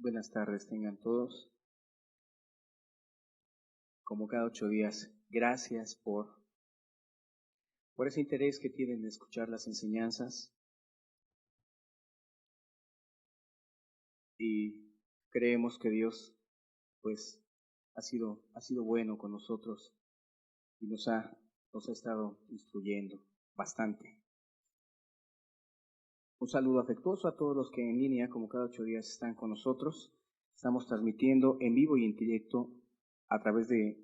Buenas tardes tengan todos. Como cada 8 días, gracias por ese interés que tienen de escuchar las enseñanzas. Y creemos que Dios, pues, ha sido bueno con nosotros y nos ha estado instruyendo bastante. Un saludo afectuoso a todos los que en línea, como cada 8 días, están con nosotros. Estamos transmitiendo en vivo y en directo a través de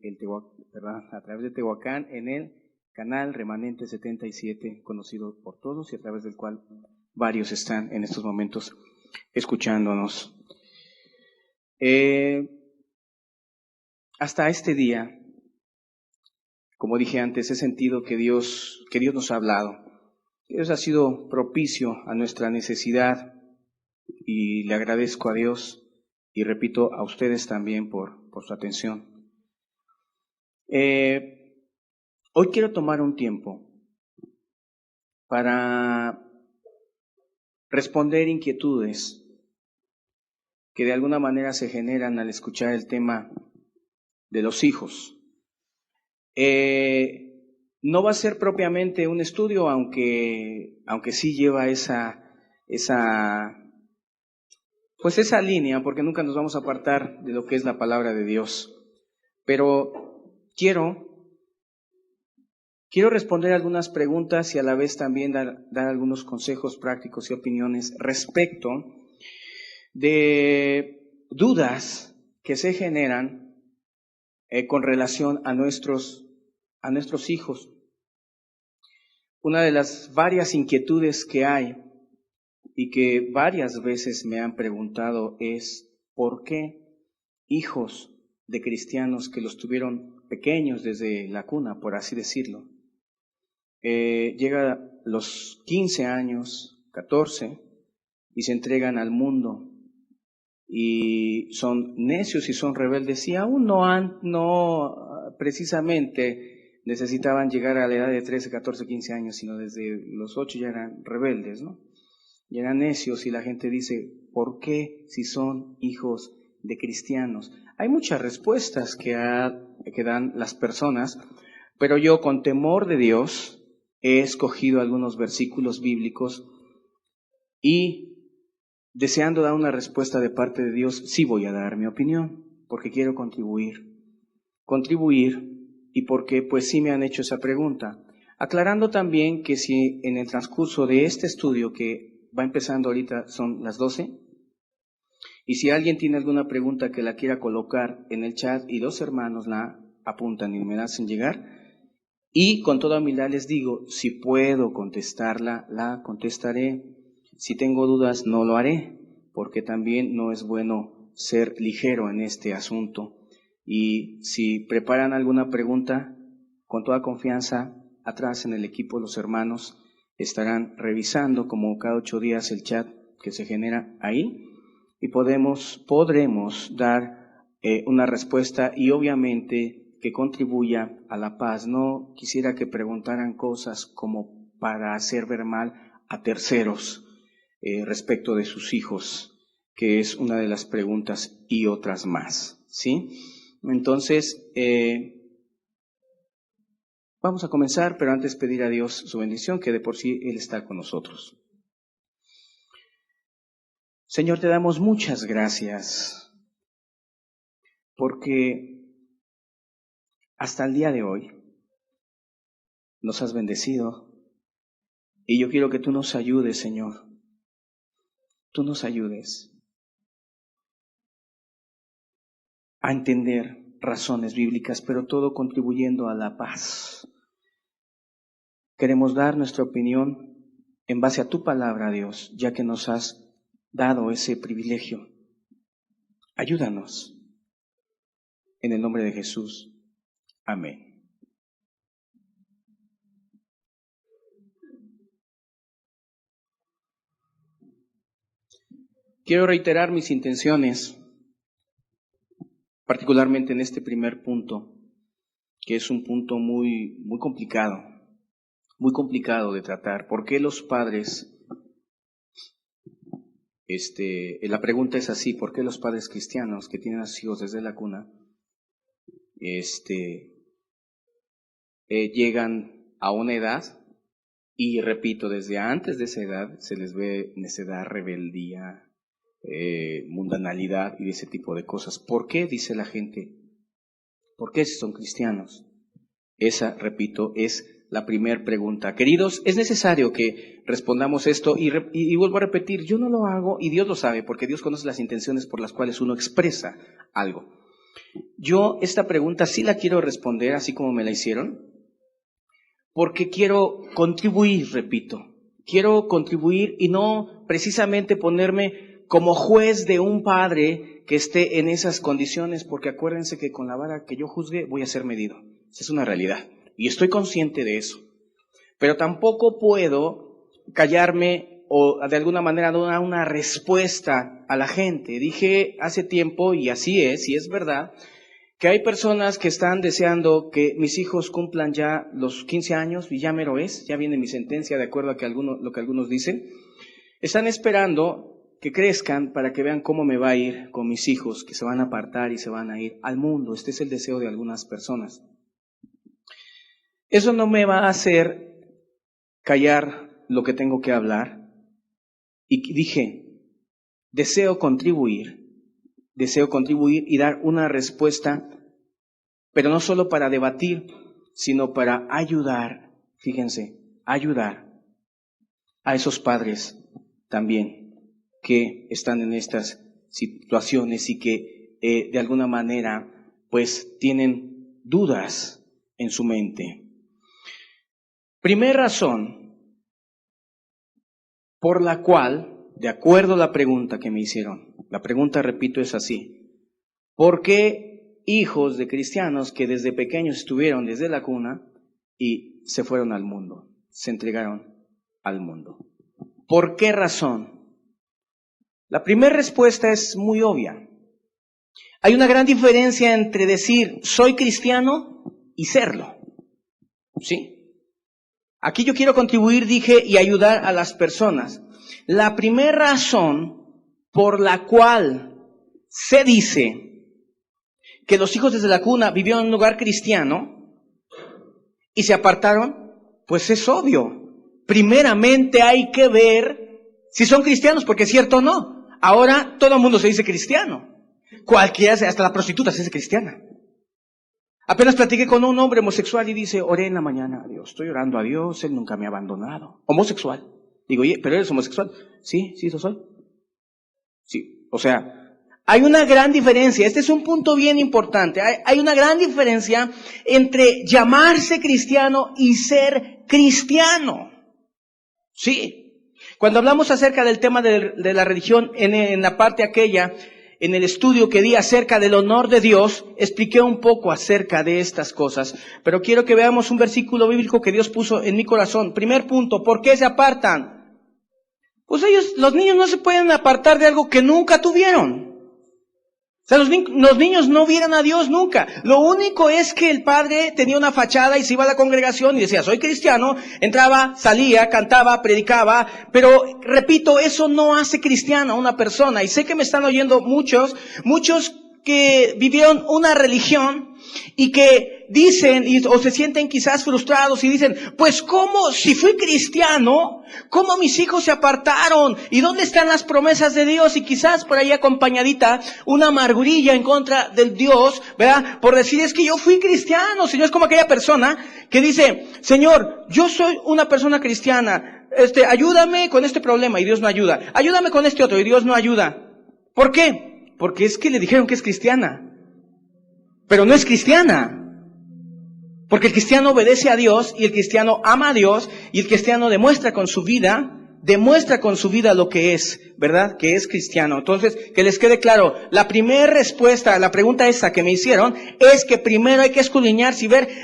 Tehuacán en el canal Remanente 77, conocido por todos y a través del cual varios están en estos momentos escuchándonos. Hasta este día, como dije antes, he sentido que Dios nos ha hablado. Dios ha sido propicio a nuestra necesidad y le agradezco a Dios y repito a ustedes también por su atención. Hoy quiero tomar un tiempo para responder inquietudes que de alguna manera se generan al escuchar el tema de los hijos. No va a ser propiamente un estudio, aunque sí lleva esa línea, porque nunca nos vamos a apartar de lo que es la palabra de Dios. Pero quiero responder algunas preguntas y a la vez también dar algunos consejos prácticos y opiniones respecto de dudas que se generan con relación a nuestros hijos. Una de las varias inquietudes que hay y que varias veces me han preguntado es ¿por qué hijos de cristianos que los tuvieron pequeños desde la cuna, por así decirlo, llega a los 15 años, 14, y se entregan al mundo y son necios y son rebeldes y aún no precisamente necesitaban llegar a la edad de 13, 14, 15 años, sino desde los 8 ya eran rebeldes, ¿no? Ya eran necios y la gente dice, ¿por qué si son hijos de cristianos? Hay muchas respuestas que dan las personas, pero yo con temor de Dios he escogido algunos versículos bíblicos y deseando dar una respuesta de parte de Dios, sí voy a dar mi opinión, porque quiero contribuir y porque pues sí me han hecho esa pregunta. Aclarando también que si en el transcurso de este estudio que va empezando ahorita son las 12, y si alguien tiene alguna pregunta que la quiera colocar en el chat y los hermanos la apuntan y me la hacen llegar, y con toda humildad les digo, si puedo contestarla, la contestaré. Si tengo dudas, no lo haré, porque también no es bueno ser ligero en este asunto. Y si preparan alguna pregunta, con toda confianza, atrás en el equipo los hermanos estarán revisando como cada 8 días el chat que se genera ahí y podremos dar una respuesta y obviamente que contribuya a la paz. No quisiera que preguntaran cosas como para hacer ver mal a terceros respecto de sus hijos, que es una de las preguntas y otras más, ¿sí? Entonces, vamos a comenzar, pero antes pedir a Dios su bendición, que de por sí Él está con nosotros. Señor, te damos muchas gracias, porque hasta el día de hoy nos has bendecido y yo quiero que tú nos ayudes, Señor. Tú nos ayudes a entender razones bíblicas, pero todo contribuyendo a la paz. Queremos dar nuestra opinión en base a tu palabra, Dios, ya que nos has dado ese privilegio. Ayúdanos. En el nombre de Jesús. Amén. Quiero reiterar mis intenciones, particularmente en este primer punto, que es un punto muy complicado de tratar. ¿Por qué los padres la pregunta es así: ¿por qué los padres cristianos que tienen a sus hijos desde la cuna llegan a una edad, y repito, desde antes de esa edad se les ve necedad, rebeldía, mundanalidad y de ese tipo de cosas? ¿Por qué, dice la gente? ¿Por qué si son cristianos? Esa, repito, es la primera pregunta. Queridos, es necesario que respondamos esto y vuelvo a repetir, yo no lo hago y Dios lo sabe, porque Dios conoce las intenciones por las cuales uno expresa algo. Yo esta pregunta sí la quiero responder así como me la hicieron, porque quiero contribuir, repito, quiero contribuir y no precisamente ponerme como juez de un padre que esté en esas condiciones, porque acuérdense que con la vara que yo juzgue voy a ser medido. Esa es una realidad y estoy consciente de eso. Pero tampoco puedo callarme o de alguna manera dar una respuesta a la gente. Dije hace tiempo, y así es, y es verdad, que hay personas que están deseando que mis hijos cumplan ya los 15 años, y ya mero es, ya viene mi sentencia de acuerdo a lo que algunos dicen. Están esperando que crezcan para que vean cómo me va a ir con mis hijos, que se van a apartar y se van a ir al mundo. Este es el deseo de algunas personas. Eso no me va a hacer callar lo que tengo que hablar. Y dije, deseo contribuir y dar una respuesta, pero no solo para debatir, sino para ayudar, fíjense, ayudar a esos padres también que están en estas situaciones y que de alguna manera pues tienen dudas en su mente. Primera razón por la cual, de acuerdo a la pregunta que me hicieron, la pregunta, repito, es así: ¿por qué hijos de cristianos que desde pequeños estuvieron desde la cuna y se fueron al mundo, se entregaron al mundo? ¿Por qué razón? La primera respuesta es muy obvia. Hay una gran diferencia entre decir soy cristiano y serlo. ¿Sí? Aquí yo quiero contribuir, dije, y ayudar a las personas. La primera razón por la cual se dice que los hijos desde la cuna vivieron en un lugar cristiano y se apartaron, pues es obvio. Primeramente hay que ver si son cristianos, porque es cierto o no. Ahora todo el mundo se dice cristiano. Cualquiera, hasta la prostituta se dice cristiana. Apenas platiqué con un hombre homosexual y dice, oré en la mañana a Dios, estoy orando a Dios, Él nunca me ha abandonado. Homosexual. Digo, oye, ¿pero eres homosexual? Sí, lo soy. Sí, o sea, hay una gran diferencia. Este es un punto bien importante. Hay una gran diferencia entre llamarse cristiano y ser cristiano. Sí. Cuando hablamos acerca del tema de la religión, en la parte aquella, en el estudio que di acerca del honor de Dios, expliqué un poco acerca de estas cosas. Pero quiero que veamos un versículo bíblico que Dios puso en mi corazón. Primer punto, ¿por qué se apartan? Pues los niños no se pueden apartar de algo que nunca tuvieron. O sea, los niños no vieron a Dios nunca. Lo único es que el padre tenía una fachada y se iba a la congregación y decía, soy cristiano, entraba, salía, cantaba, predicaba, pero repito, eso no hace cristiano a una persona. Y sé que me están oyendo muchos que vivieron una religión y que dicen o se sienten quizás frustrados y dicen, pues ¿cómo? Si fui cristiano, ¿cómo mis hijos se apartaron? ¿Y dónde están las promesas de Dios? Y quizás por ahí acompañadita una amargurilla en contra del Dios, ¿verdad? Por decir, es que yo fui cristiano. Señor, es como aquella persona que dice, Señor, yo soy una persona cristiana, ayúdame con este problema y Dios no ayuda. Ayúdame con este otro y Dios no ayuda. ¿Por qué? Porque es que le dijeron que es cristiana. Pero no es cristiana. Porque el cristiano obedece a Dios y el cristiano ama a Dios y el cristiano demuestra con su vida lo que es, ¿verdad? Que es cristiano. Entonces, que les quede claro, la primera respuesta a la pregunta esa que me hicieron es que primero hay que escudriñar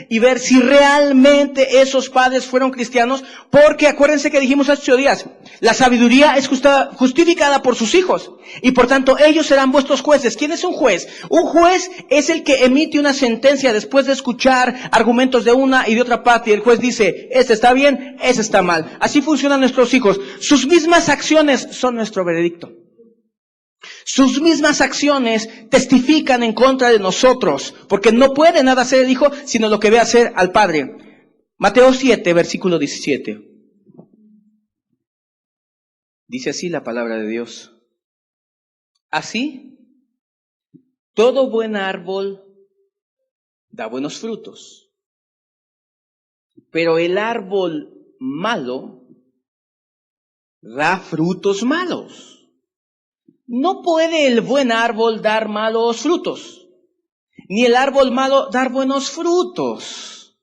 y ver si realmente esos padres fueron cristianos, porque acuérdense que dijimos hace 8 días, la sabiduría es justificada por sus hijos y por tanto ellos serán vuestros jueces. ¿Quién es un juez? Un juez es el que emite una sentencia después de escuchar argumentos de una y de otra parte y el juez dice, este está bien, este está mal. Así funcionan nuestros hijos. Sus mismas acciones son nuestro veredicto. Sus mismas acciones testifican en contra de nosotros, porque no puede nada hacer el Hijo, sino lo que ve hacer al Padre. Mateo 7, versículo 17. Dice así la palabra de Dios. Así, todo buen árbol da buenos frutos, pero el árbol malo da frutos malos. No puede el buen árbol dar malos frutos, ni el árbol malo dar buenos frutos.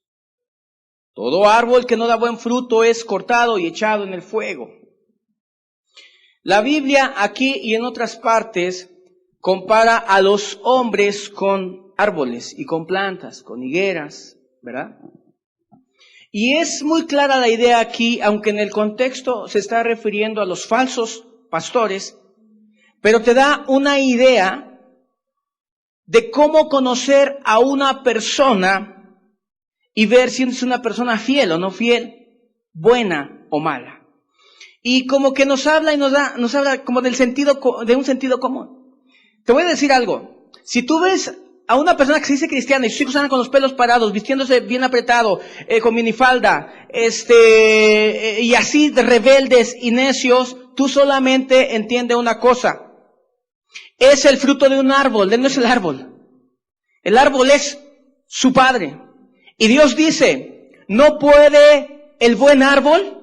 Todo árbol que no da buen fruto es cortado y echado en el fuego. La Biblia aquí y en otras partes compara a los hombres con árboles y con plantas, con higueras, ¿verdad? Y es muy clara la idea aquí, aunque en el contexto se está refiriendo a los falsos pastores, pero te da una idea de cómo conocer a una persona y ver si es una persona fiel o no fiel, buena o mala. Y como que nos habla y nos habla como de un sentido común. Te voy a decir algo. Si tú ves a una persona que se dice cristiana y sus hijos andan con los pelos parados, vistiéndose bien apretado, con minifalda, y así de rebeldes y necios, tú solamente entiende una cosa. Es el fruto de un árbol, él no es el árbol. El árbol es su padre. Y Dios dice, no puede el buen árbol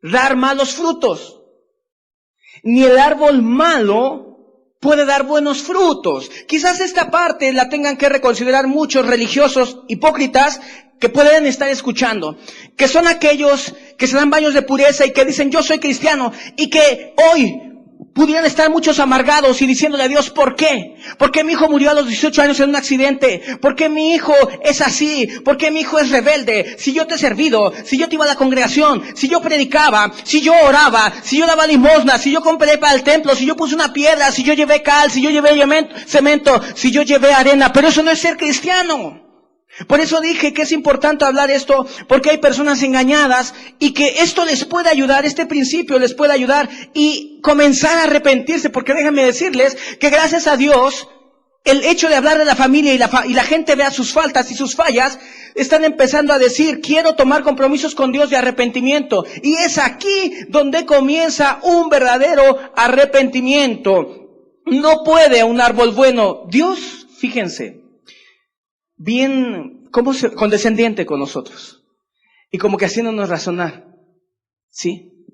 dar malos frutos, ni el árbol malo puede dar buenos frutos. Quizás esta parte la tengan que reconsiderar muchos religiosos hipócritas que pueden estar escuchando, que son aquellos que se dan baños de pureza y que dicen yo soy cristiano, y que hoy pudieran estar muchos amargados y diciéndole a Dios, ¿por qué? ¿Por qué mi hijo murió a los 18 años en un accidente? ¿Por qué mi hijo es así? ¿Por qué mi hijo es rebelde? Si yo te he servido, si yo te iba a la congregación, si yo predicaba, si yo oraba, si yo daba limosna, si yo compré para el templo, si yo puse una piedra, si yo llevé cal, si yo llevé cemento, si yo llevé arena, pero eso no es ser cristiano. Por eso dije que es importante hablar esto, porque hay personas engañadas y que esto les puede ayudar, este principio les puede ayudar y comenzar a arrepentirse, porque déjenme decirles que gracias a Dios, el hecho de hablar de la familia y la gente vea sus faltas y sus fallas, están empezando a decir, quiero tomar compromisos con Dios de arrepentimiento. Y es aquí donde comienza un verdadero arrepentimiento. No puede un árbol bueno. Dios, fíjense, bien condescendiente con nosotros y como que haciéndonos razonar, ¿sí?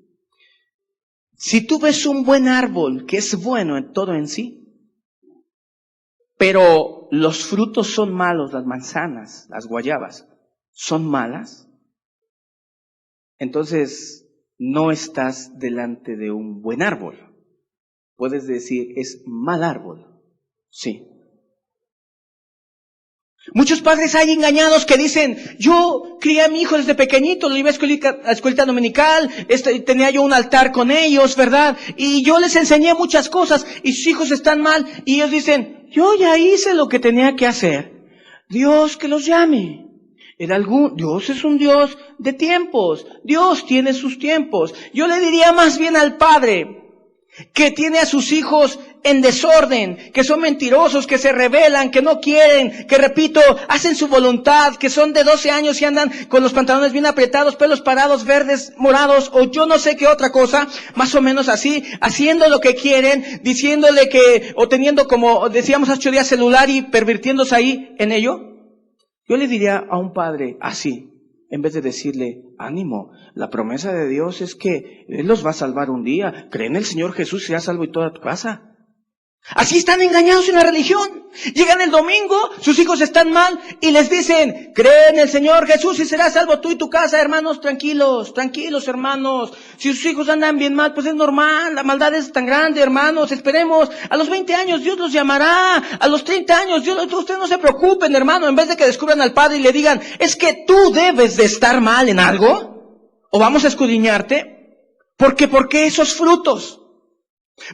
Si tú ves un buen árbol que es bueno en todo en sí, pero los frutos son malos, las manzanas, las guayabas son malas, entonces no estás delante de un buen árbol. Puedes decir, es mal árbol, sí. Muchos padres hay engañados que dicen, yo crié a mi hijo desde pequeñito, lo iba a escuelita dominical, tenía yo un altar con ellos, ¿verdad? Y yo les enseñé muchas cosas y sus hijos están mal y ellos dicen, yo ya hice lo que tenía que hacer. Dios que los llame. Dios es un Dios de tiempos. Dios tiene sus tiempos. Yo le diría más bien al padre que tiene a sus hijos en desorden, que son mentirosos, que se rebelan, que no quieren, que repito, hacen su voluntad, que son de 12 años y andan con los pantalones bien apretados, pelos parados, verdes, morados, o yo no sé qué otra cosa, más o menos así, haciendo lo que quieren, diciéndole que, o teniendo como decíamos hace 8 días celular y pervirtiéndose ahí en ello. Yo le diría a un padre así, en vez de decirle, ánimo, la promesa de Dios es que Él los va a salvar un día. Cree en el Señor Jesús y será salvo y toda tu casa. Así están engañados en la religión. Llegan el domingo, sus hijos están mal y les dicen, cree en el Señor Jesús y serás salvo tú y tu casa. Hermanos, tranquilos, hermanos. Si sus hijos andan bien mal, pues es normal, la maldad es tan grande, hermanos, esperemos. A los 20 años Dios los llamará, a los 30 años ustedes no se preocupen, hermano, en vez de que descubran al Padre y le digan, es que tú debes de estar mal en algo, o vamos a escudriñarte, ¿por qué esos frutos?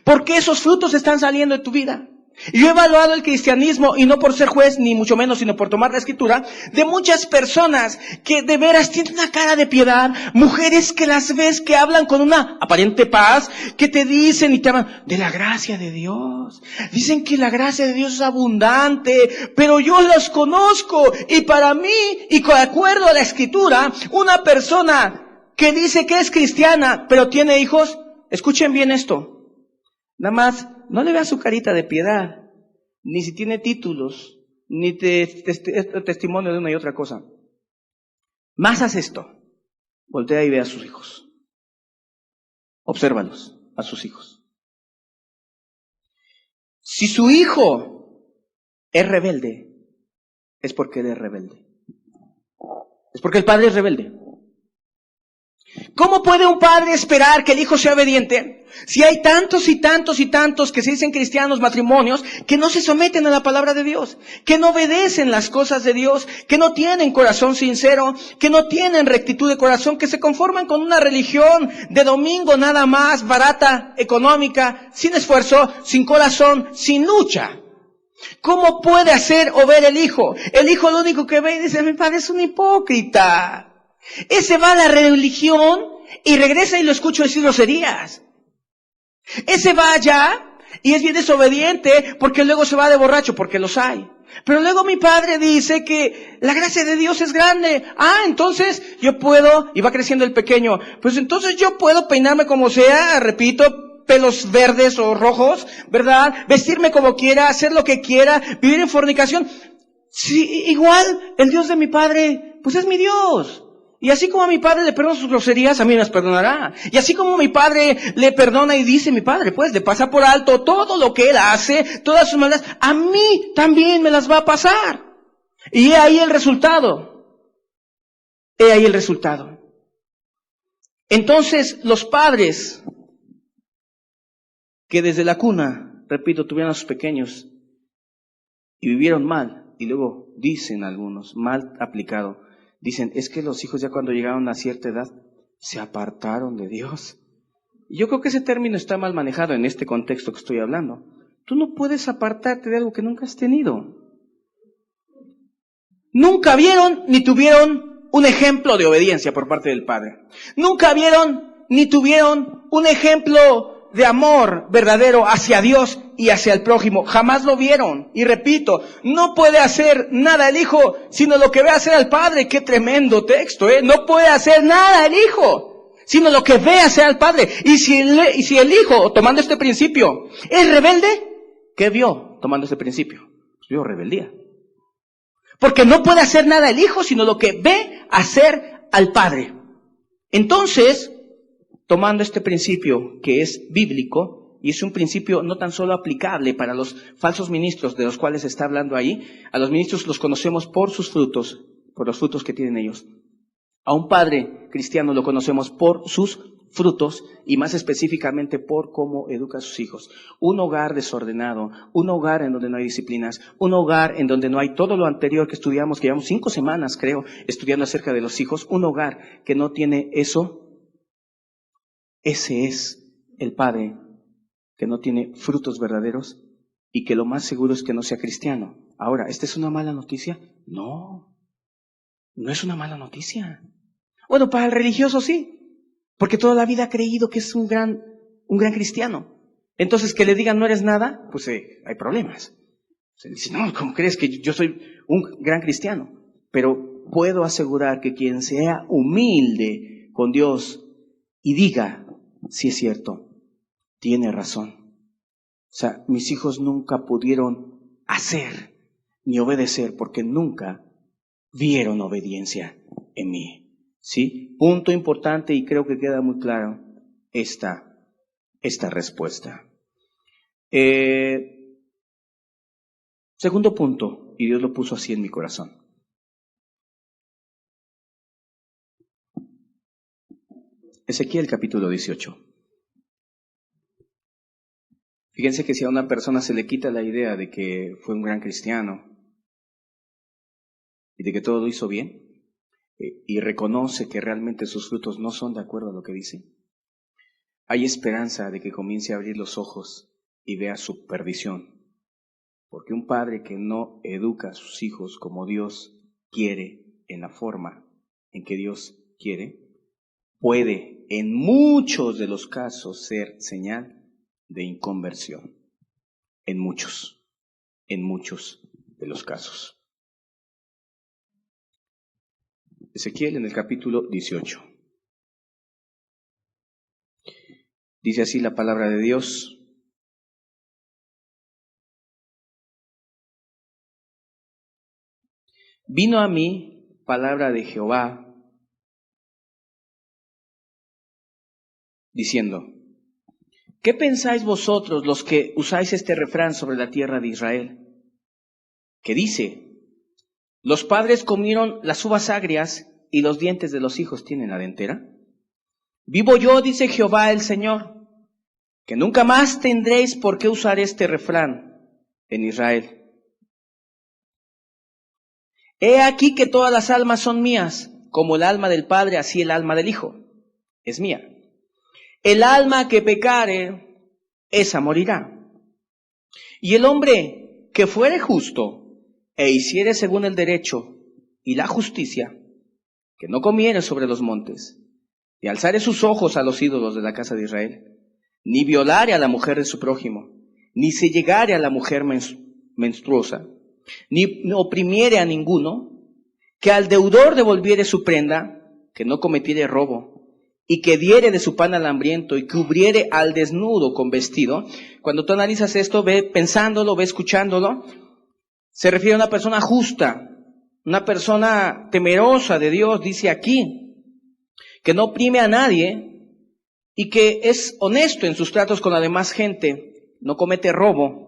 ¿Por qué esos frutos están saliendo de tu vida? Y yo he evaluado el cristianismo, y no por ser juez, ni mucho menos, sino por tomar la escritura, de muchas personas que de veras tienen una cara de piedad, mujeres que las ves que hablan con una aparente paz, que te dicen y te hablan de la gracia de Dios. Dicen que la gracia de Dios es abundante, pero yo los conozco, y para mí, y de acuerdo a la escritura, una persona que dice que es cristiana, pero tiene hijos, escuchen bien esto, nada más, no le veas su carita de piedad, ni si tiene títulos, ni testimonio de una y otra cosa. Más haz esto, voltea y ve a sus hijos. Obsérvalos, a sus hijos. Si su hijo es rebelde, es porque él es rebelde. Es porque el padre es rebelde. ¿Cómo puede un padre esperar que el hijo sea obediente si hay tantos y tantos y tantos que se dicen cristianos, matrimonios, que no se someten a la palabra de Dios, que no obedecen las cosas de Dios, que no tienen corazón sincero, que no tienen rectitud de corazón, que se conforman con una religión de domingo nada más, barata, económica, sin esfuerzo, sin corazón, sin lucha? ¿Cómo puede hacer o ver el hijo? El hijo lo único que ve y dice, mi padre es un hipócrita. Ese va a la religión y regresa y lo escucho decir groserías. Ese va allá y es bien desobediente porque luego se va de borracho, porque los hay. Pero luego mi padre dice que la gracia de Dios es grande. Entonces yo puedo, y va creciendo el pequeño, pues entonces yo puedo peinarme como sea, repito, pelos verdes o rojos, ¿verdad? Vestirme como quiera, hacer lo que quiera, vivir en fornicación. Sí, igual el Dios de mi padre, pues es mi Dios. Y así como a mi padre le perdona sus groserías, a mí me las perdonará. Y así como mi padre le perdona y dice mi padre, pues le pasa por alto todo lo que él hace, todas sus maldades, a mí también me las va a pasar. Y he ahí el resultado. He ahí el resultado. Entonces, los padres que desde la cuna, repito, tuvieron a sus pequeños y vivieron mal, y luego dicen algunos, mal aplicado, dicen, es que los hijos ya cuando llegaron a cierta edad se apartaron de Dios. Y yo creo que ese término está mal manejado en este contexto que estoy hablando. Tú no puedes apartarte de algo que nunca has tenido. Nunca vieron ni tuvieron un ejemplo de obediencia por parte del Padre. Nunca vieron ni tuvieron un ejemplo de amor verdadero hacia Dios y hacia el prójimo. Jamás lo vieron. Y repito, no puede hacer nada el hijo, sino lo que ve hacer al padre. Qué tremendo texto, ¿eh? No puede hacer nada el hijo, sino lo que ve hacer al padre. Y si el hijo, tomando este principio, es rebelde, ¿qué vio tomando este principio? Pues vio rebeldía. Porque no puede hacer nada el hijo, sino lo que ve hacer al padre. Entonces, tomando este principio que es bíblico, y es un principio no tan solo aplicable para los falsos ministros de los cuales se está hablando ahí, a los ministros los conocemos por sus frutos, por los frutos que tienen ellos. A un padre cristiano lo conocemos por sus frutos y más específicamente por cómo educa a sus hijos. Un hogar desordenado, un hogar en donde no hay disciplinas, un hogar en donde no hay todo lo anterior que estudiamos, que llevamos 5 semanas creo, estudiando acerca de los hijos, un hogar que no tiene eso. Ese es el padre que no tiene frutos verdaderos y que lo más seguro es que no sea cristiano. Ahora, ¿esta es una mala noticia? No, no es una mala noticia. Bueno, para el religioso sí, porque toda la vida ha creído que es un gran cristiano. Entonces, que le digan no eres nada, pues hay problemas. Se dice, no, ¿cómo crees que yo soy un gran cristiano? Pero puedo asegurar que quien sea humilde con Dios y diga, sí es cierto, tiene razón. O sea, mis hijos nunca pudieron hacer ni obedecer porque nunca vieron obediencia en mí. ¿Sí? Punto importante y creo que queda muy claro esta respuesta. Segundo punto, y Dios lo puso así en mi corazón. Ezequiel capítulo 18. Fíjense que si a una persona se le quita la idea de que fue un gran cristiano y de que todo lo hizo bien, y reconoce que realmente sus frutos no son de acuerdo a lo que dice, hay esperanza de que comience a abrir los ojos y vea su perdición Porque un padre que no educa a sus hijos como Dios quiere, en la forma en que Dios quiere, puede en muchos de los casos ser señal de inconversión. En muchos de los casos. Ezequiel en el capítulo 18. Dice así la palabra de Dios. Vino a mí palabra de Jehová, diciendo: ¿qué pensáis vosotros los que usáis este refrán sobre la tierra de Israel? Que dice: los padres comieron las uvas agrias y los dientes de los hijos tienen la dentera. Vivo yo, dice Jehová el Señor, que nunca más tendréis por qué usar este refrán en Israel. He aquí que todas las almas son mías, como el alma del Padre, así el alma del Hijo es mía. El alma que pecare, esa morirá. Y el hombre que fuere justo e hiciere según el derecho y la justicia, que no comiere sobre los montes, ni alzare sus ojos a los ídolos de la casa de Israel, ni violare a la mujer de su prójimo, ni se llegare a la mujer menstruosa, ni oprimiere a ninguno, que al deudor devolviere su prenda, que no cometiere robo, y que diere de su pan al hambriento, y cubriere al desnudo con vestido. Cuando tú analizas esto, ve pensándolo, ve escuchándolo, se refiere a una persona justa, una persona temerosa de Dios, dice aquí, que no oprime a nadie y que es honesto en sus tratos con la demás gente, no comete robo.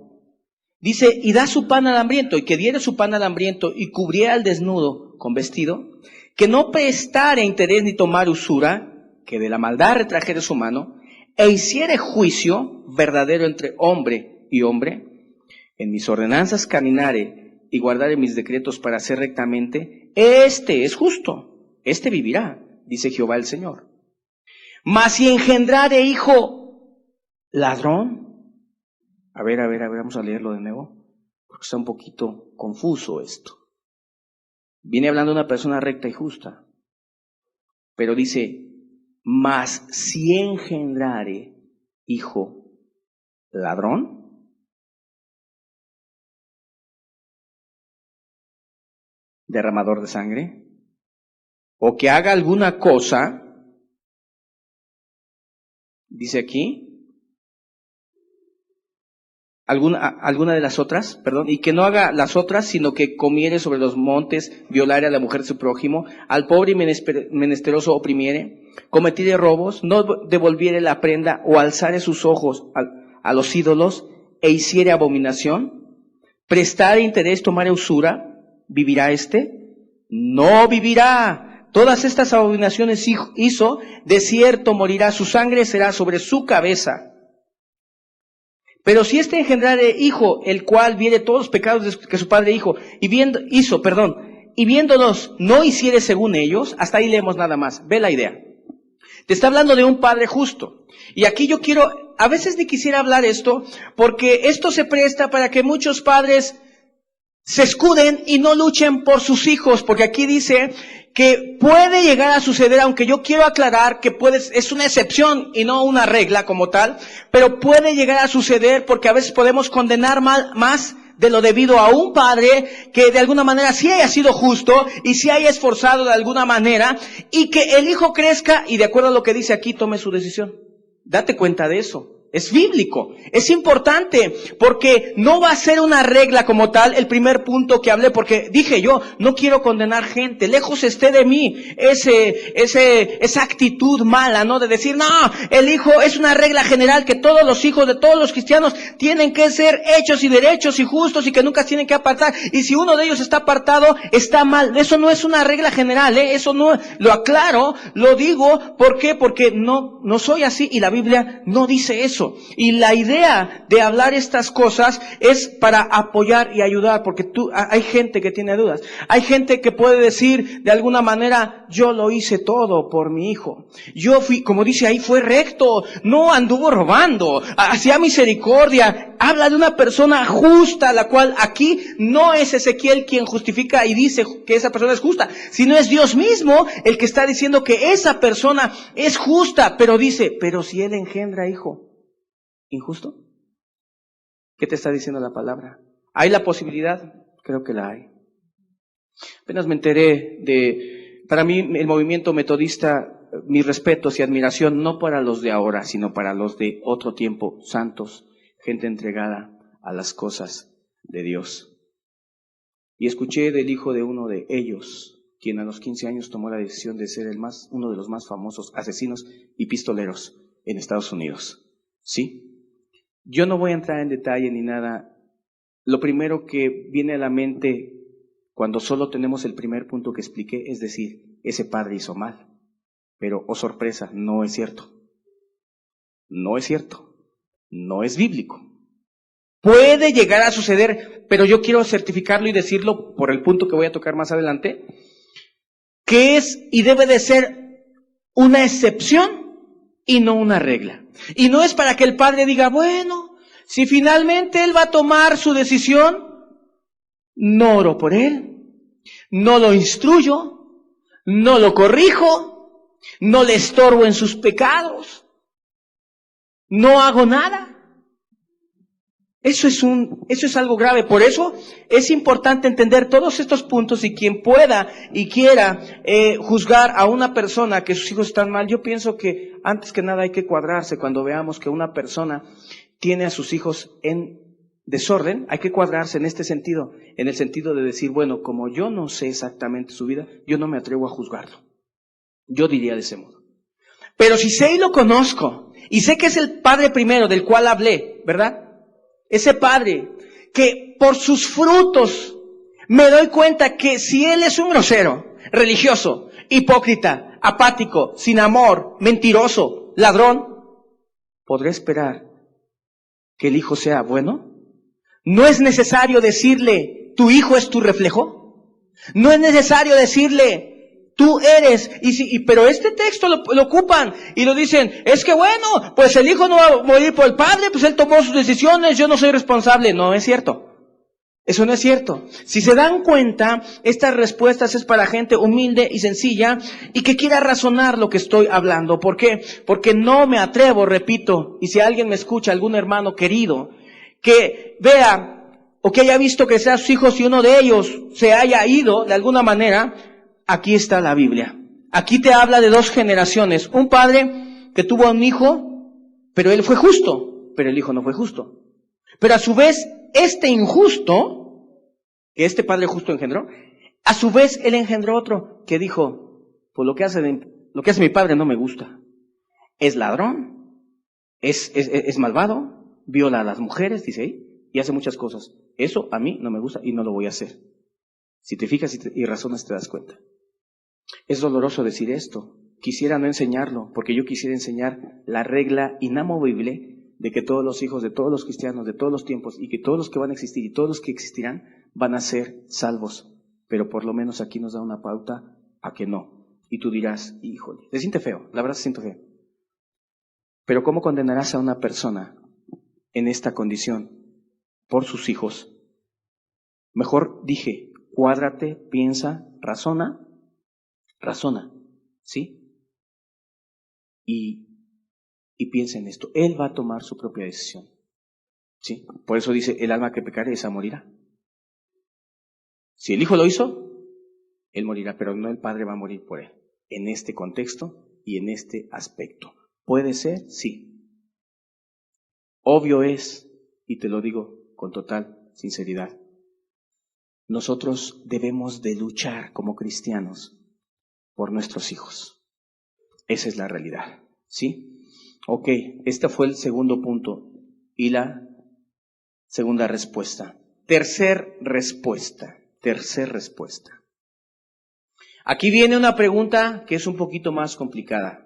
Dice, y da su pan al hambriento, y que diere su pan al hambriento, y cubriera al desnudo con vestido, que no prestare interés ni tomar usura, que de la maldad retrajere su mano, e hiciere juicio verdadero entre hombre y hombre, en mis ordenanzas caminare y guardare mis decretos para hacer rectamente, este es justo, este vivirá, dice Jehová el Señor. Mas si engendrare hijo ladrón, a ver, vamos a leerlo de nuevo, porque está un poquito confuso esto. Viene hablando de una persona recta y justa, pero dice, mas si engendrare hijo ladrón, derramador de sangre, o que haga alguna cosa, dice aquí, alguna de las otras, y que no haga las otras, sino que comiere sobre los montes, violare a la mujer de su prójimo, al pobre y menesteroso oprimiere, cometiere robos, no devolviere la prenda, o alzare sus ojos a los ídolos, e hiciere abominación, prestare interés, tomare usura, ¿vivirá éste? No vivirá. Todas estas abominaciones hizo, de cierto morirá, su sangre será sobre su cabeza. Pero si éste engendrare hijo, el cual viere todos los pecados que su padre hizo, y viéndolos no hiciere según ellos, hasta ahí leemos nada más. Ve la idea. Te está hablando de un padre justo. Y aquí yo a veces ni quisiera hablar esto, porque esto se presta para que muchos padres se escuden y no luchen por sus hijos, porque aquí dice que puede llegar a suceder, aunque yo quiero aclarar que es una excepción y no una regla como tal, pero puede llegar a suceder porque a veces podemos condenar más de lo debido a un padre que de alguna manera sí haya sido justo y sí haya esforzado de alguna manera, y que el hijo crezca y de acuerdo a lo que dice aquí tome su decisión. Date cuenta de eso. Es bíblico, es importante, porque no va a ser una regla como tal el primer punto que hablé, porque dije yo, no quiero condenar gente, lejos esté de mí esa actitud mala, ¿no? De decir, no, el hijo es una regla general que todos los hijos de todos los cristianos tienen que ser hechos y derechos y justos y que nunca tienen que apartar, y si uno de ellos está apartado, está mal. Eso no es una regla general, eso no, lo aclaro, lo digo, ¿por qué? Porque no soy así y la Biblia no dice eso. eso. Y la idea de hablar estas cosas es para apoyar y ayudar, porque hay gente que tiene dudas. Hay gente que puede decir de alguna manera, yo lo hice todo por mi hijo. Yo fui, como dice ahí, fue recto, no anduvo robando, hacía misericordia. Habla de una persona justa, la cual aquí no es Ezequiel quien justifica y dice que esa persona es justa, sino es Dios mismo el que está diciendo que esa persona es justa, pero dice, pero si él engendra hijo injusto, ¿qué te está diciendo la palabra? ¿Hay la posibilidad? Creo que la hay. Apenas me enteré para mí el movimiento metodista, mis respetos y admiración, no para los de ahora, sino para los de otro tiempo, santos, gente entregada a las cosas de Dios. Y escuché del hijo de uno de ellos, quien a los 15 años tomó la decisión de ser uno de los más famosos asesinos y pistoleros en Estados Unidos. ¿Sí? Yo no voy a entrar en detalle ni nada. Lo primero que viene a la mente cuando solo tenemos el primer punto que expliqué, es decir, ese padre hizo mal. Pero, oh sorpresa, no es cierto. No es cierto. No es bíblico. Puede llegar a suceder, pero yo quiero certificarlo y decirlo por el punto que voy a tocar más adelante, que es y debe de ser una excepción y no una regla. Y no es para que el padre diga, bueno, si finalmente él va a tomar su decisión, no oro por él, no lo instruyo, no lo corrijo, no le estorbo en sus pecados, no hago nada. Eso es algo grave. Por eso es importante entender todos estos puntos, y quien pueda y quiera juzgar a una persona que sus hijos están mal, yo pienso que antes que nada hay que cuadrarse cuando veamos que una persona tiene a sus hijos en desorden. Hay que cuadrarse en este sentido, en el sentido de decir, bueno, como yo no sé exactamente su vida, yo no me atrevo a juzgarlo. Yo diría de ese modo. Pero si sé y lo conozco, y sé que es el padre primero del cual hablé, ¿verdad? Ese padre que por sus frutos me doy cuenta que si él es un grosero, religioso, hipócrita, apático, sin amor, mentiroso, ladrón, ¿podré esperar que el hijo sea bueno? ¿No es necesario decirle, tu hijo es tu reflejo? ¿No es necesario decirle, tú eres? Pero este texto lo ocupan y lo dicen, es que bueno, pues el hijo no va a morir por el padre, pues él tomó sus decisiones, yo no soy responsable. No es cierto. Eso no es cierto. Si se dan cuenta, estas respuestas es para gente humilde y sencilla y que quiera razonar lo que estoy hablando. ¿Por qué? Porque no me atrevo, repito, y si alguien me escucha, algún hermano querido, que vea o que haya visto que sean sus hijos y uno de ellos se haya ido de alguna manera, aquí está la Biblia. Aquí te habla de dos generaciones. Un padre que tuvo un hijo, pero él fue justo, pero el hijo no fue justo. Pero a su vez, este injusto, que este padre justo engendró, a su vez él engendró otro que dijo, pues lo que hace mi padre no me gusta. Es ladrón, es malvado, viola a las mujeres, dice ahí, y hace muchas cosas. Eso a mí no me gusta y no lo voy a hacer. Si te fijas y razonas te das cuenta. Es doloroso decir esto. Quisiera no enseñarlo, porque yo quisiera enseñar la regla inamovible de que todos los hijos de todos los cristianos de todos los tiempos, y que todos los que van a existir y todos los que existirán van a ser salvos. Pero por lo menos aquí nos da una pauta a que no. Y tú dirás, híjole, se siente feo, la verdad se siente feo. Pero ¿cómo condenarás a una persona en esta condición por sus hijos? Mejor dije, cuádrate, piensa, razona, ¿sí? Y piensa en esto. Él va a tomar su propia decisión, ¿sí? Por eso dice, el alma que pecare, esa morirá. Si el hijo lo hizo, él morirá, pero no el padre va a morir por él. En este contexto y en este aspecto. ¿Puede ser? Sí. Obvio es, y te lo digo con total sinceridad, nosotros debemos de luchar como cristianos por nuestros hijos. Esa es la realidad, ¿sí? Ok, este fue el segundo punto y la segunda respuesta. Tercer respuesta. Aquí viene una pregunta que es un poquito más complicada.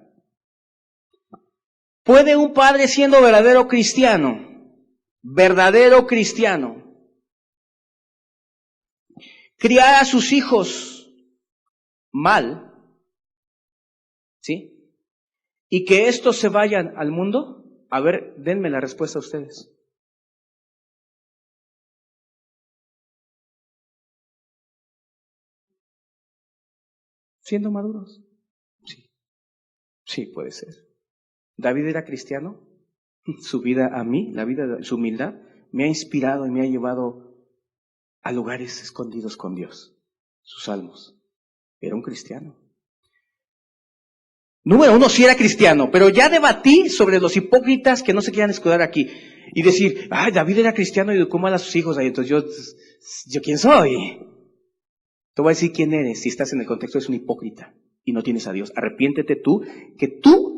¿Puede un padre siendo verdadero cristiano, criar a sus hijos mal, ¿sí? Y que estos se vayan al mundo? A ver, denme la respuesta a ustedes. ¿Siendo maduros? Sí, sí puede ser. ¿David era cristiano? Su vida a mí, su humildad, me ha inspirado y me ha llevado a lugares escondidos con Dios. Sus salmos. Era un cristiano. Número 1, sí era cristiano, pero ya debatí sobre los hipócritas que no se quieran escudar aquí. Y decir, ay, David era cristiano y educó mal a sus hijos ahí. Entonces yo ¿quién soy? Te voy a decir quién eres. Si estás en el contexto, eres un hipócrita y no tienes a Dios. Arrepiéntete tú,